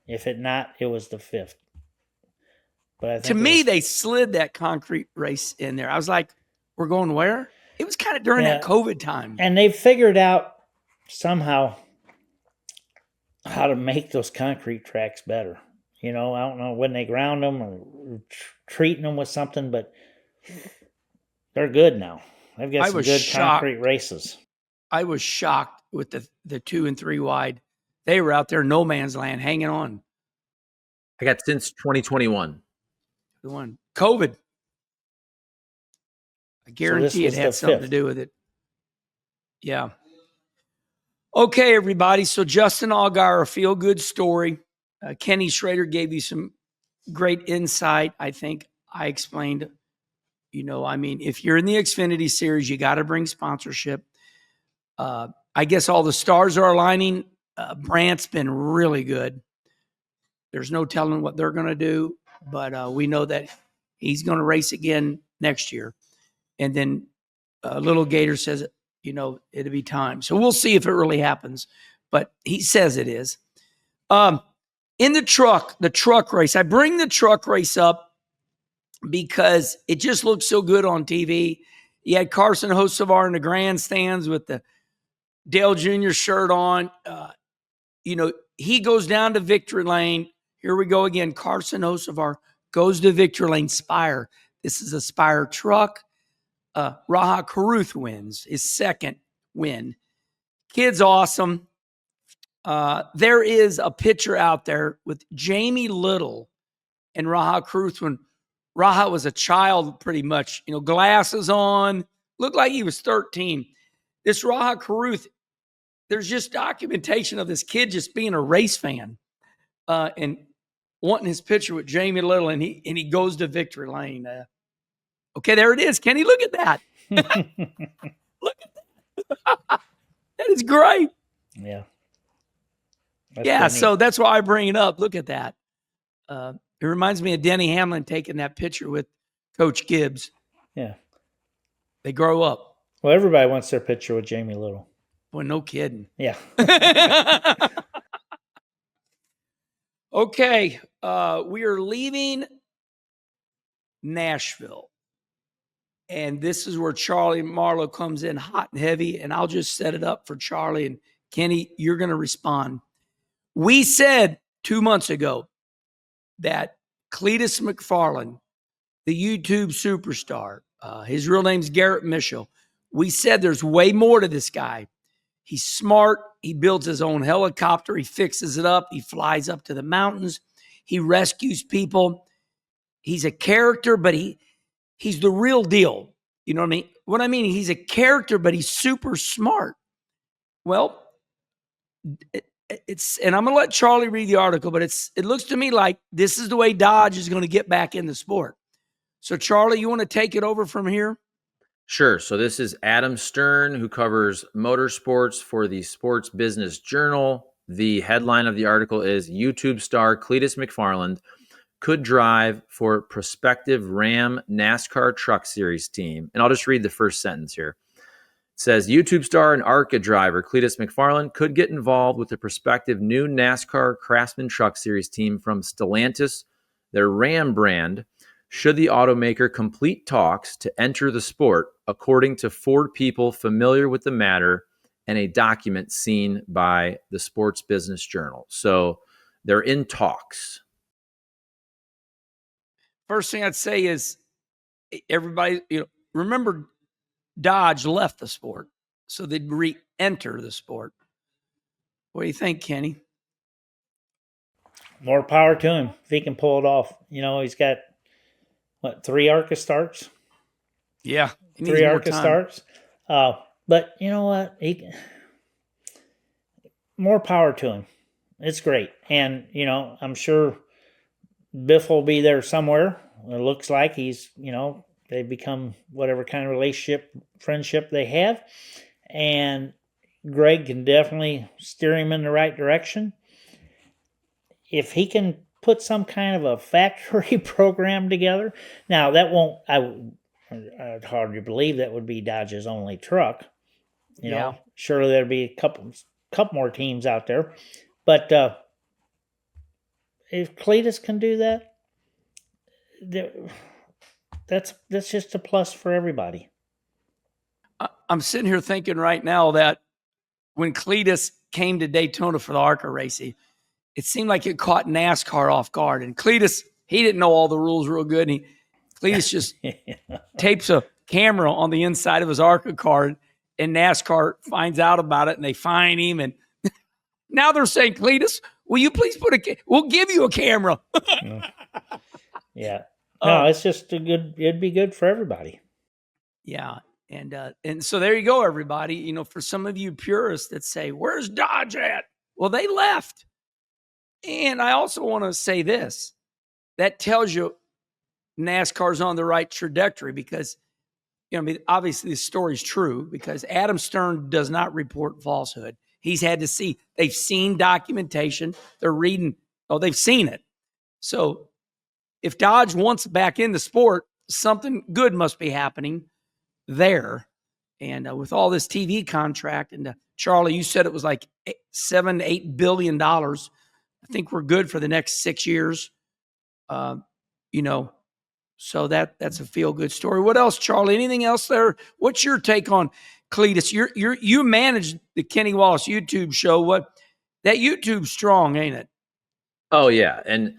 If it not, it was the 5th. But I think to me, they slid that concrete race in there. I was like, we're going where? It was kind of during that COVID time. And they figured out somehow how to make those concrete tracks better. I don't know when they ground them or treating them with something, but they're good now. They've got some good concrete races. I was shocked with the 2 and 3 wide. They were out there in no man's land hanging on. I got since 2021. COVID. I guarantee it had something to do with it. Yeah. Okay, everybody. So Justin Allgaier, a feel-good story. Kenny Schrader gave you some great insight. I think I explained, if you're in the Xfinity Series, you got to bring sponsorship. I guess all the stars are aligning. Brandt's been really good. There's no telling what they're going to do, but we know that he's going to race again next year. And then Little Gator says, it'll be time. So we'll see if it really happens, but he says it is. In the truck race, I bring the truck race up because it just looks so good on TV. You had Carson Hocevar in the grandstands with the Dale Jr. shirt on. He goes down to Victory Lane. Here we go again. Carson Hocevar goes to Victory Lane Spire. This is a Spire truck. Raha Caruth wins his second win. Kid's awesome. There is a picture out there with Jamie Little and Raha Caruth when Raha was a child, pretty much, glasses on, looked like he was 13. This Raha Caruth, there's just documentation of this kid just being a race fan. And wanting his picture with Jamie Little, and he goes to victory lane. Okay, there it is. Kenny, look at that. Look at that. That is great. Yeah. So that's why I bring it up. Look at that. It reminds me of Denny Hamlin taking that picture with Coach Gibbs. Yeah. They grow up. Well, everybody wants their picture with Jamie Little. Boy, no kidding. Yeah. Okay. We are leaving Nashville. And this is where Charlie Marlowe comes in hot and heavy. And I'll just set it up for Charlie. And Kenny, you're going to respond. We said 2 months ago that Cletus McFarland, the YouTube superstar, his real name's Garrett Mitchell. We said there's way more to this guy. He's smart. He builds his own helicopter. He fixes it up. He flies up to the mountains. He rescues people. He's a character, but he's the real deal. You know what I mean? What I mean, he's a character, but he's super smart. Well, it's, and I'm going to let Charlie read the article, but it looks to me like this is the way Dodge is going to get back in the sport. So Charlie, you want to take it over from here? Sure. So this is Adam Stern, who covers motorsports for the Sports Business Journal. The headline of the article is YouTube star Cletus McFarland could drive for prospective Ram NASCAR Truck Series team. And I'll just read the first sentence here. It says, YouTube star and ARCA driver Cletus McFarland could get involved with the prospective new NASCAR Craftsman Truck Series team from Stellantis, their Ram brand, should the automaker complete talks to enter the sport, according to Ford people familiar with the matter and a document seen by the Sports Business Journal. So they're in talks. First thing I'd say is everybody, remember Dodge left the sport, so they'd re-enter the sport. What do you think, Kenny? More power to him if he can pull it off. He's got, 3 ARCA starts? Yeah. 3 ARCA starts. But you know what? More power to him. It's great. And, I'm sure Biff will be there somewhere. It looks like he's, they've become whatever kind of relationship, friendship they have. And Greg can definitely steer him in the right direction. If he can put some kind of a factory program together. Now, that won't, I'd hardly believe that would be Dodge's only truck. You know, surely there'd be a couple more teams out there. But if Cletus can do that, that's just a plus for everybody. I'm sitting here thinking right now that when Cletus came to Daytona for the ARCA racing, it seemed like it caught NASCAR off guard. And Cletus, he didn't know all the rules real good. And Cletus just tapes a camera on the inside of his ARCA car, and NASCAR finds out about it, and they fine him. And now they're saying, Cletus, will you please we'll give you a camera. Yeah. No, it's just it'd be good for everybody. Yeah. And so there you go, everybody. For some of you purists that say, where's Dodge at? Well, they left. And I also want to say this. That tells you NASCAR's on the right trajectory because, obviously the story's true because Adam Stern does not report falsehood. He's had to see. They've seen documentation. They're reading. Oh, they've seen it. So if Dodge wants back in the sport, something good must be happening there. And with all this TV contract, and Charlie, you said it was like $7 to $8 billion. I think we're good for the next 6 years. So that's a feel good story. What else, Charlie? Anything else there? What's your take on Cletus? You manage the Kenny Wallace YouTube show. That YouTube's strong, ain't it? Oh yeah, and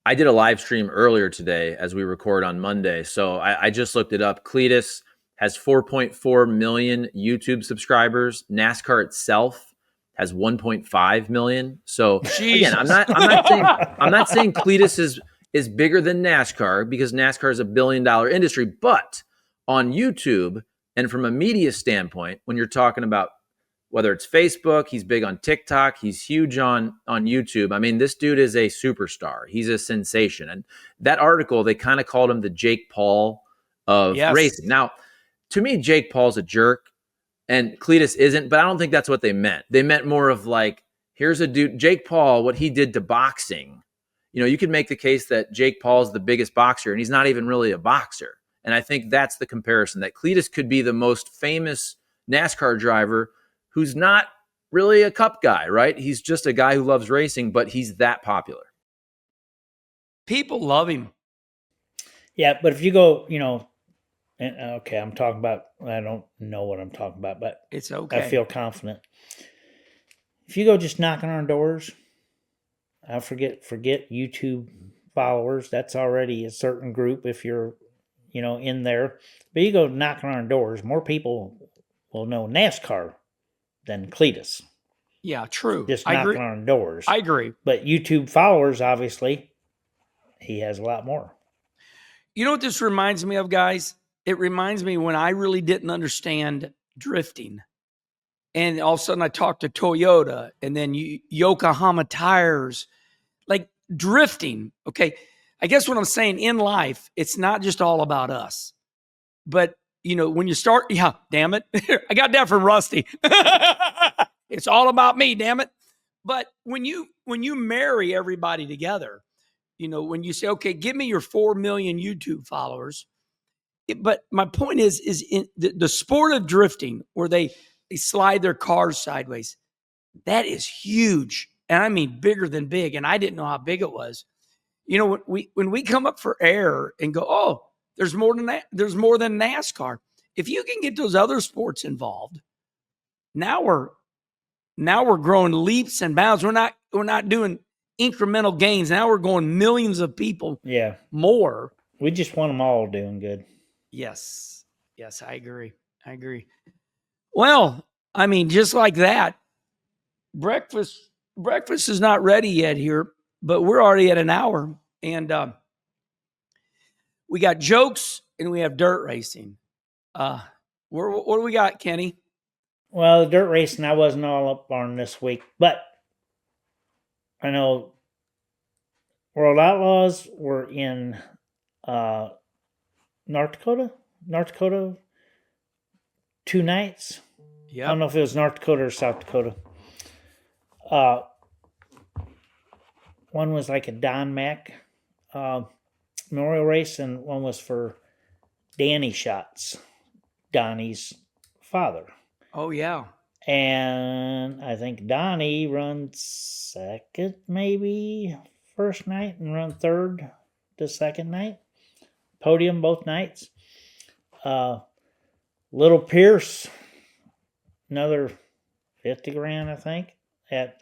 I did a live stream earlier today as we record on Monday. So I just looked it up. Cletus has 4.4 million YouTube subscribers. NASCAR itself has 1.5 million. So again, I'm not saying Cletus is bigger than NASCAR because NASCAR is $1 billion industry, but on YouTube and from a media standpoint, when you're talking about whether it's Facebook, he's big on TikTok, he's huge on YouTube. I mean, this dude is a superstar. He's a sensation. And that article, they kind of called him the Jake Paul of racing. Now, to me, Jake Paul's a jerk and Cletus isn't, but I don't think that's what they meant. They meant more of like, here's a dude, Jake Paul, what he did to boxing. You know, you could make the case that Jake Paul is the biggest boxer and he's not even really a boxer. And I think that's the comparison, that Cletus could be the most famous NASCAR driver who's not really a cup guy, right? He's just a guy who loves racing, but he's that popular. People love him. Yeah, but if you go, you know, and okay, I'm talking about, I don't know what I'm talking about, but it's okay. I feel confident. If you go just knocking on doors, I forget YouTube followers. That's already a certain group if you're, you know, in there. But you go knocking on doors, more people will know NASCAR than Cletus. Yeah, true. Just knocking on doors. I agree. But YouTube followers, obviously, he has a lot more. You know what this reminds me of, guys? It reminds me when I really didn't understand drifting. And all of a sudden I talked to Toyota and then Yokohama tires, like drifting. Okay. I guess what I'm saying in life, it's not just all about us. But, you know, when you start, yeah, damn it. I got that from Rusty. It's all about me, damn it. But when you marry everybody together, you know, when you say, okay, give me your 4 million YouTube followers. But my point is in the sport of drifting where they slide their cars sideways, that is huge. And I mean, bigger than big. And I didn't know how big it was. You know, when we come up for air and go, oh, there's more than that. There's more than NASCAR. If you can get those other sports involved, now we're growing leaps and bounds. We're not doing incremental gains. Now we're going millions of people. Yeah. More. We just want them all doing good. Yes. Yes, I agree. Well, I mean, just like that, breakfast is not ready yet here, but we're already at an hour. And we got jokes and we have dirt racing. What do we got, Kenny? Well, the dirt racing, I wasn't all up on this week, but I know World Outlaws were in North Dakota 2 nights. Yeah. I don't know if it was North Dakota or South Dakota. One was like a Don Mack memorial race, and one was for Danny Schatz, Donnie's father. Oh, yeah. And I think Donnie runs second, maybe first night, and run third the second night. Podium both nights. Little Pierce, another 50 grand, I think, at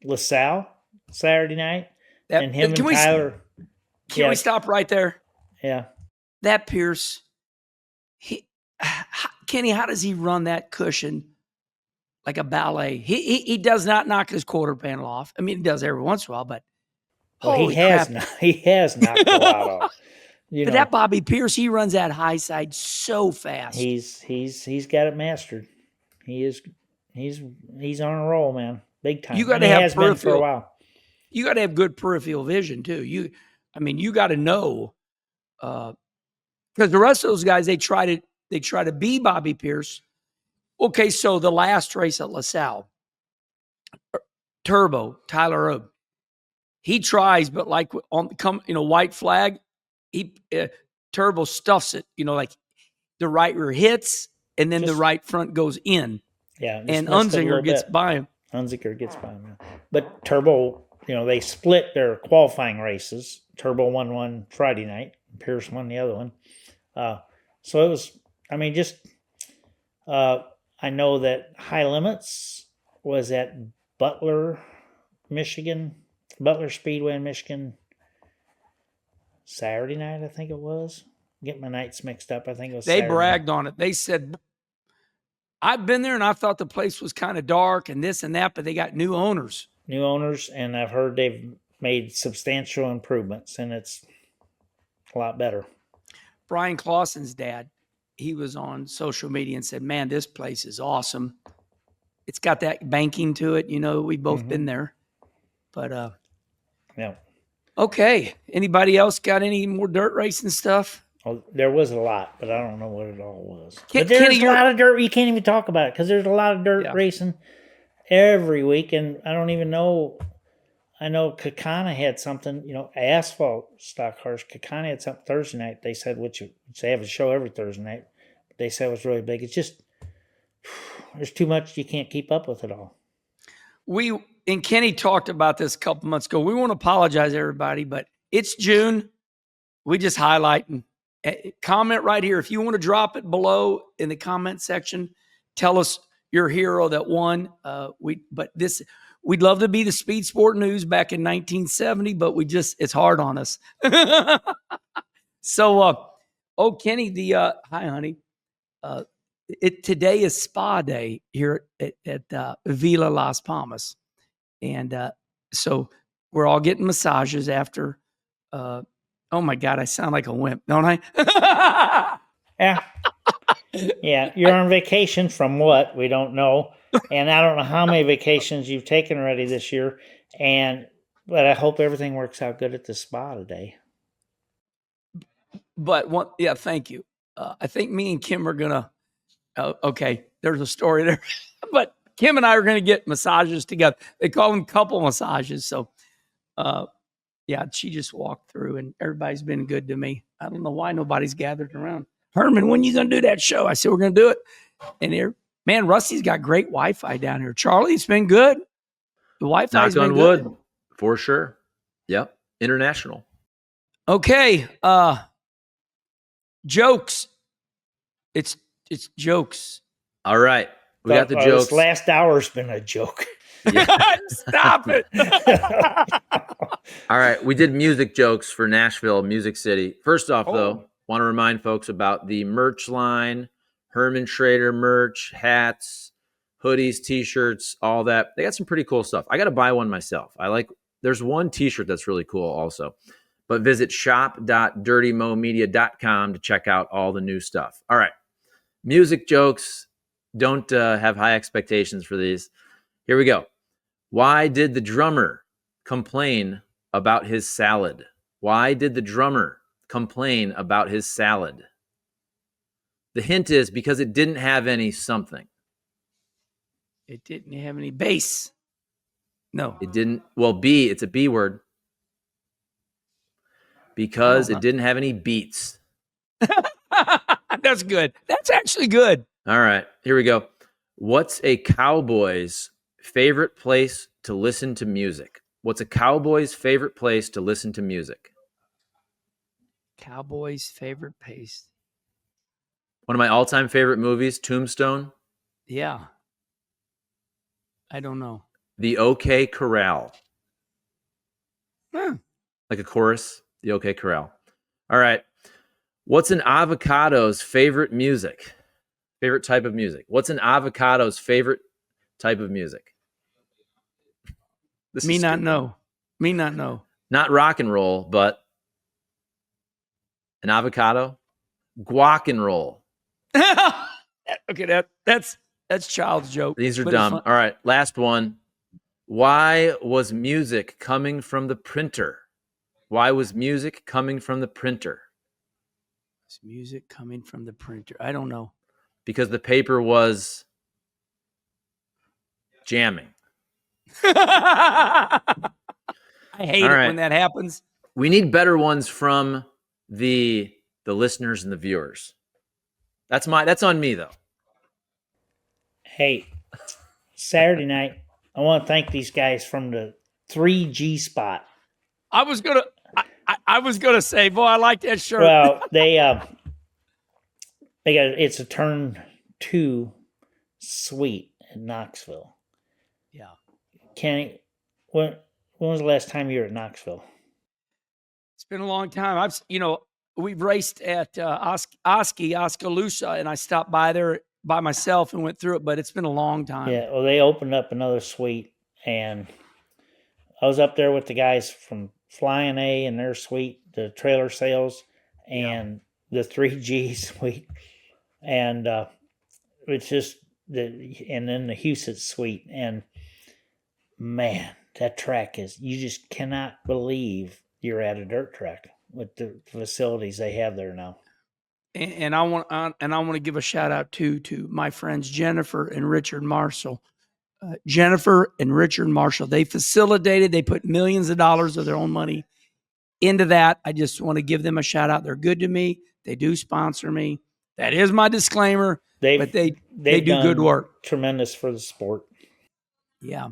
LaSalle Saturday night. And him and Tyler. Can we stop right there? Yeah. That Pierce, Kenny, how does he run that cushion like a ballet? He does not knock his quarter panel off. I mean, he does every once in a while, but he has knocked a lot off. But that Bobby Pierce, he runs that high side so fast. He's got it mastered. He's on a roll, man, big time. You got to have been for a while. You got to have good peripheral vision too. You got to know, because the rest of those guys they try to be Bobby Pierce. Okay, so the last race at LaSalle, Turbo Tyler Oak, he tries, but like on white flag. Turbo stuffs it, like the right rear hits and then the right front goes in. Yeah. And Unzinger gets by him. But Turbo, they split their qualifying races. Turbo won one Friday night. Pierce won the other one. So it was, I know that High Limits was at Butler Speedway in Michigan, Saturday night, I think it was. Get my nights mixed up. I think it was They Saturday bragged night. on it. They said, I've been there and I thought the place was kind of dark and this and that, but they got new owners. And I've heard they've made substantial improvements, and it's a lot better. Brian Clausen's dad, he was on social media and said, man, this place is awesome. it's got that banking to it. We've both been there. But Yeah. okay. Anybody else got any more dirt racing stuff? Well, there was a lot, but I don't know what it all was. Kenny, But there's a lot of dirt. You can't even talk about it because there's a lot of dirt racing every week, and I don't even know. I know Kakana had something, asphalt stock cars. Kakana had something Thursday night. They said, which they have a show every Thursday night. But they said it was really big. It's just, there's too much. You can't keep up with it all. And Kenny talked about this a couple months ago. We want to apologize, everybody, but it's June. We just highlighting. Comment right here. If you want to drop it below in the comment section, tell us your hero that won. We'd love to be the Speed Sport News back in 1970, but it's hard on us. So, Kenny, hi, honey. Today is spa day here at Villa Las Palmas. And so we're all getting massages after. Oh my God, I sound like a wimp, don't I? Yeah. Yeah. You're on vacation from what? We don't know. And I don't know how many vacations you've taken already this year. But I hope everything works out good at the spa today. But thank you. I think me and Kim are gonna. Okay, there's a story there, but Kim and I are gonna get massages together. They call them couple massages. So, she just walked through, and everybody's been good to me. I don't know why nobody's gathered around. Herman, when you gonna do that show? I said we're gonna do it. And here, man, Rusty's got great Wi-Fi down here. Charlie, it's been good. The Wi-Fi's been good. Knock on wood, for sure. Yep, international. Okay, jokes. It's jokes. All right, we got the jokes. This last hour's been a joke. Yeah. Stop it. All right, we did music jokes for Nashville, Music City. First off, though, want to remind folks about the merch line, Herm Schrader merch, hats, hoodies, T-shirts, all that. They got some pretty cool stuff. I got to buy one myself. There's one T-shirt that's really cool also. But visit shop.dirtymomedia.com to check out all the new stuff. All right, music jokes. Don't have high expectations for these. Here we go. Why did the drummer complain about his salad? Why did the drummer complain about his salad? The hint is because it didn't have any something. It didn't have any bass. No. It didn't. Well, B, it's a B word. Because it didn't have any beats. That's good. That's actually good. All right, here we go. What's a cowboy's favorite place to listen to music? What's a cowboy's favorite place to listen to music? Cowboy's favorite place. One of my all-time favorite movies, Tombstone. Yeah. I don't know. The OK Corral. Like a chorus. The OK Corral. All right. What's an avocado's favorite music? Favorite type of music. What's an avocado's favorite type of music? Me not know. Not rock and roll, but an avocado. Guac and roll. Okay, that's child's joke. These are dumb. All right, last one. Why was music coming from the printer? Why was music coming from the printer? Is music coming from the printer? I don't know. Because the paper was jamming. I hate it when that happens. We need better ones from the listeners and the viewers. That's on me though. Hey, Saturday night, I want to thank these guys from the 3G spot. I was gonna say, boy, I like that shirt. Well, they got it's a turn 2 suite in Knoxville. Yeah, Kenny, when was the last time you were at Knoxville? It's been a long time. We've raced at Oskaloosa, and I stopped by there by myself and went through it, but it's been a long time. Yeah, well, they opened up another suite, and I was up there with the guys from Flying A and their suite, the trailer sales, and the 3G suite. And it's just, and then the Huset's suite. And man, that track you just cannot believe you're at a dirt track with the facilities they have there now. And I want to give a shout out to my friends Jennifer and Richard Marshall. Jennifer and Richard Marshall, they put millions of dollars of their own money into that. I just want to give them a shout out. They're good to me. They do sponsor me. That is my disclaimer. But they do good work. Tremendous for the sport. Yeah.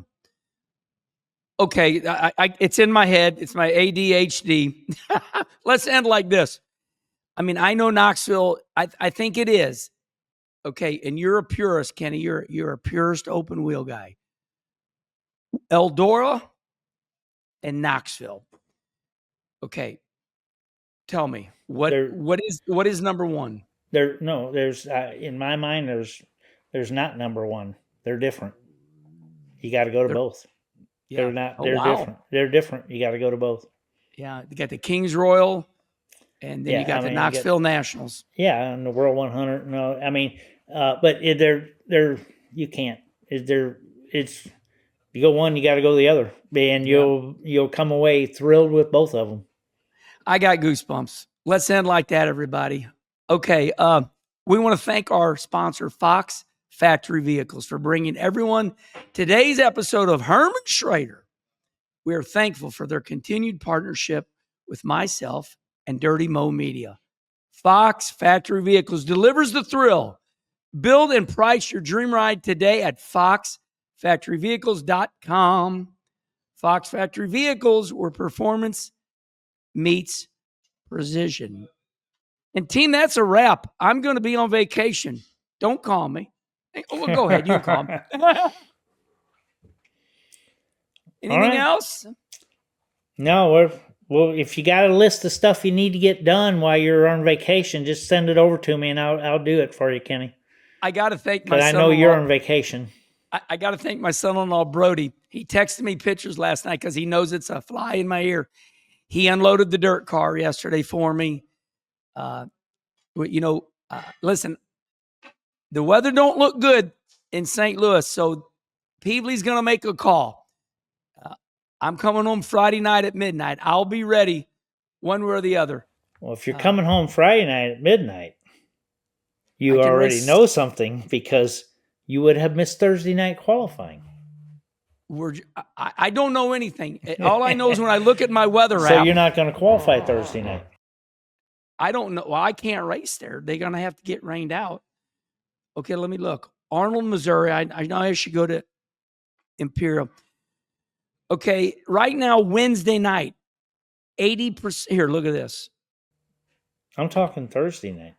Okay, it's in my head. It's my ADHD. Let's end like this. I mean, I know Knoxville. I think it is. Okay, and you're a purist, Kenny. You're a purist open wheel guy. Eldora and Knoxville. Okay, tell me what is number one? There's in my mind there's not number one. They're different. You got to go to both. Yeah. They're not. They're different. They're different. You got to go to both. Yeah, you got the Kings Royal, and then you got the Knoxville Nationals. Yeah, and the World 100. No, I mean, but they're you can't. It's you go one, you got to go the other, and you'll come away thrilled with both of them. I got goosebumps. Let's end like that, everybody. Okay, we want to thank our sponsor, Fox Factory Vehicles, for bringing everyone today's episode of Herm Schrader. We are thankful for their continued partnership with myself and Dirty Mo Media. Fox Factory Vehicles delivers the thrill. Build and price your dream ride today at foxfactoryvehicles.com. Fox Factory Vehicles, where performance meets precision. And team, that's a wrap. I'm going to be on vacation. Don't call me. Well, go ahead. You call me. Anything else? No, well, if you got a list of stuff you need to get done while you're on vacation, just send it over to me and I'll do it for you, Kenny. I got to thank my son-in-law. I know you're on vacation. I got to thank my son-in-law, Brody. He texted me pictures last night because he knows it's a fly in my ear. He unloaded the dirt car yesterday for me. Listen, the weather don't look good in St. Louis, so Peevely's going to make a call. I'm coming home Friday night at midnight. I'll be ready one way or the other. Well, if you're coming home Friday night at midnight, you already know something because you would have missed Thursday night qualifying. I don't know anything. All I know is when I look at my weather app. So you're not going to qualify Thursday night? I don't know. Well, I can't race there. They're going to have to get rained out. Okay, let me look. Arnold, Missouri. I know I should go to Imperial. Okay, right now, Wednesday night, 80%. Here, look at this. I'm talking Thursday night.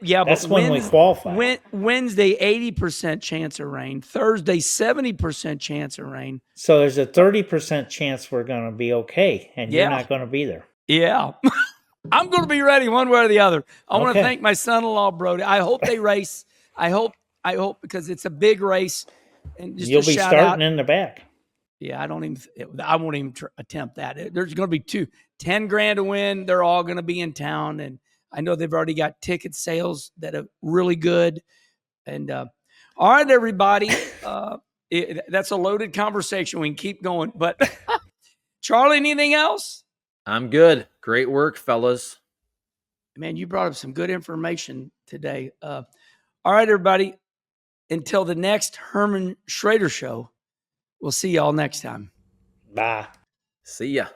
That's when we qualify. Wednesday, 80% chance of rain. Thursday, 70% chance of rain. So there's a 30% chance we're going to be okay, and you're not going to be there. Yeah. I'm going to be ready one way or the other. I want to thank my son-in-law, Brody. I hope they race. I hope because it's a big race. And just you'll be starting in the back. Yeah, I won't even attempt that. There's going to be $10,000 to win. They're all going to be in town. And I know they've already got ticket sales that are really good. And all right, everybody, that's a loaded conversation. We can keep going. But Charlie, anything else? I'm good. Great work, fellas. Man, you brought up some good information today. All right, everybody, until the next Herm Schrader show, we'll see y'all next time. Bye. See ya.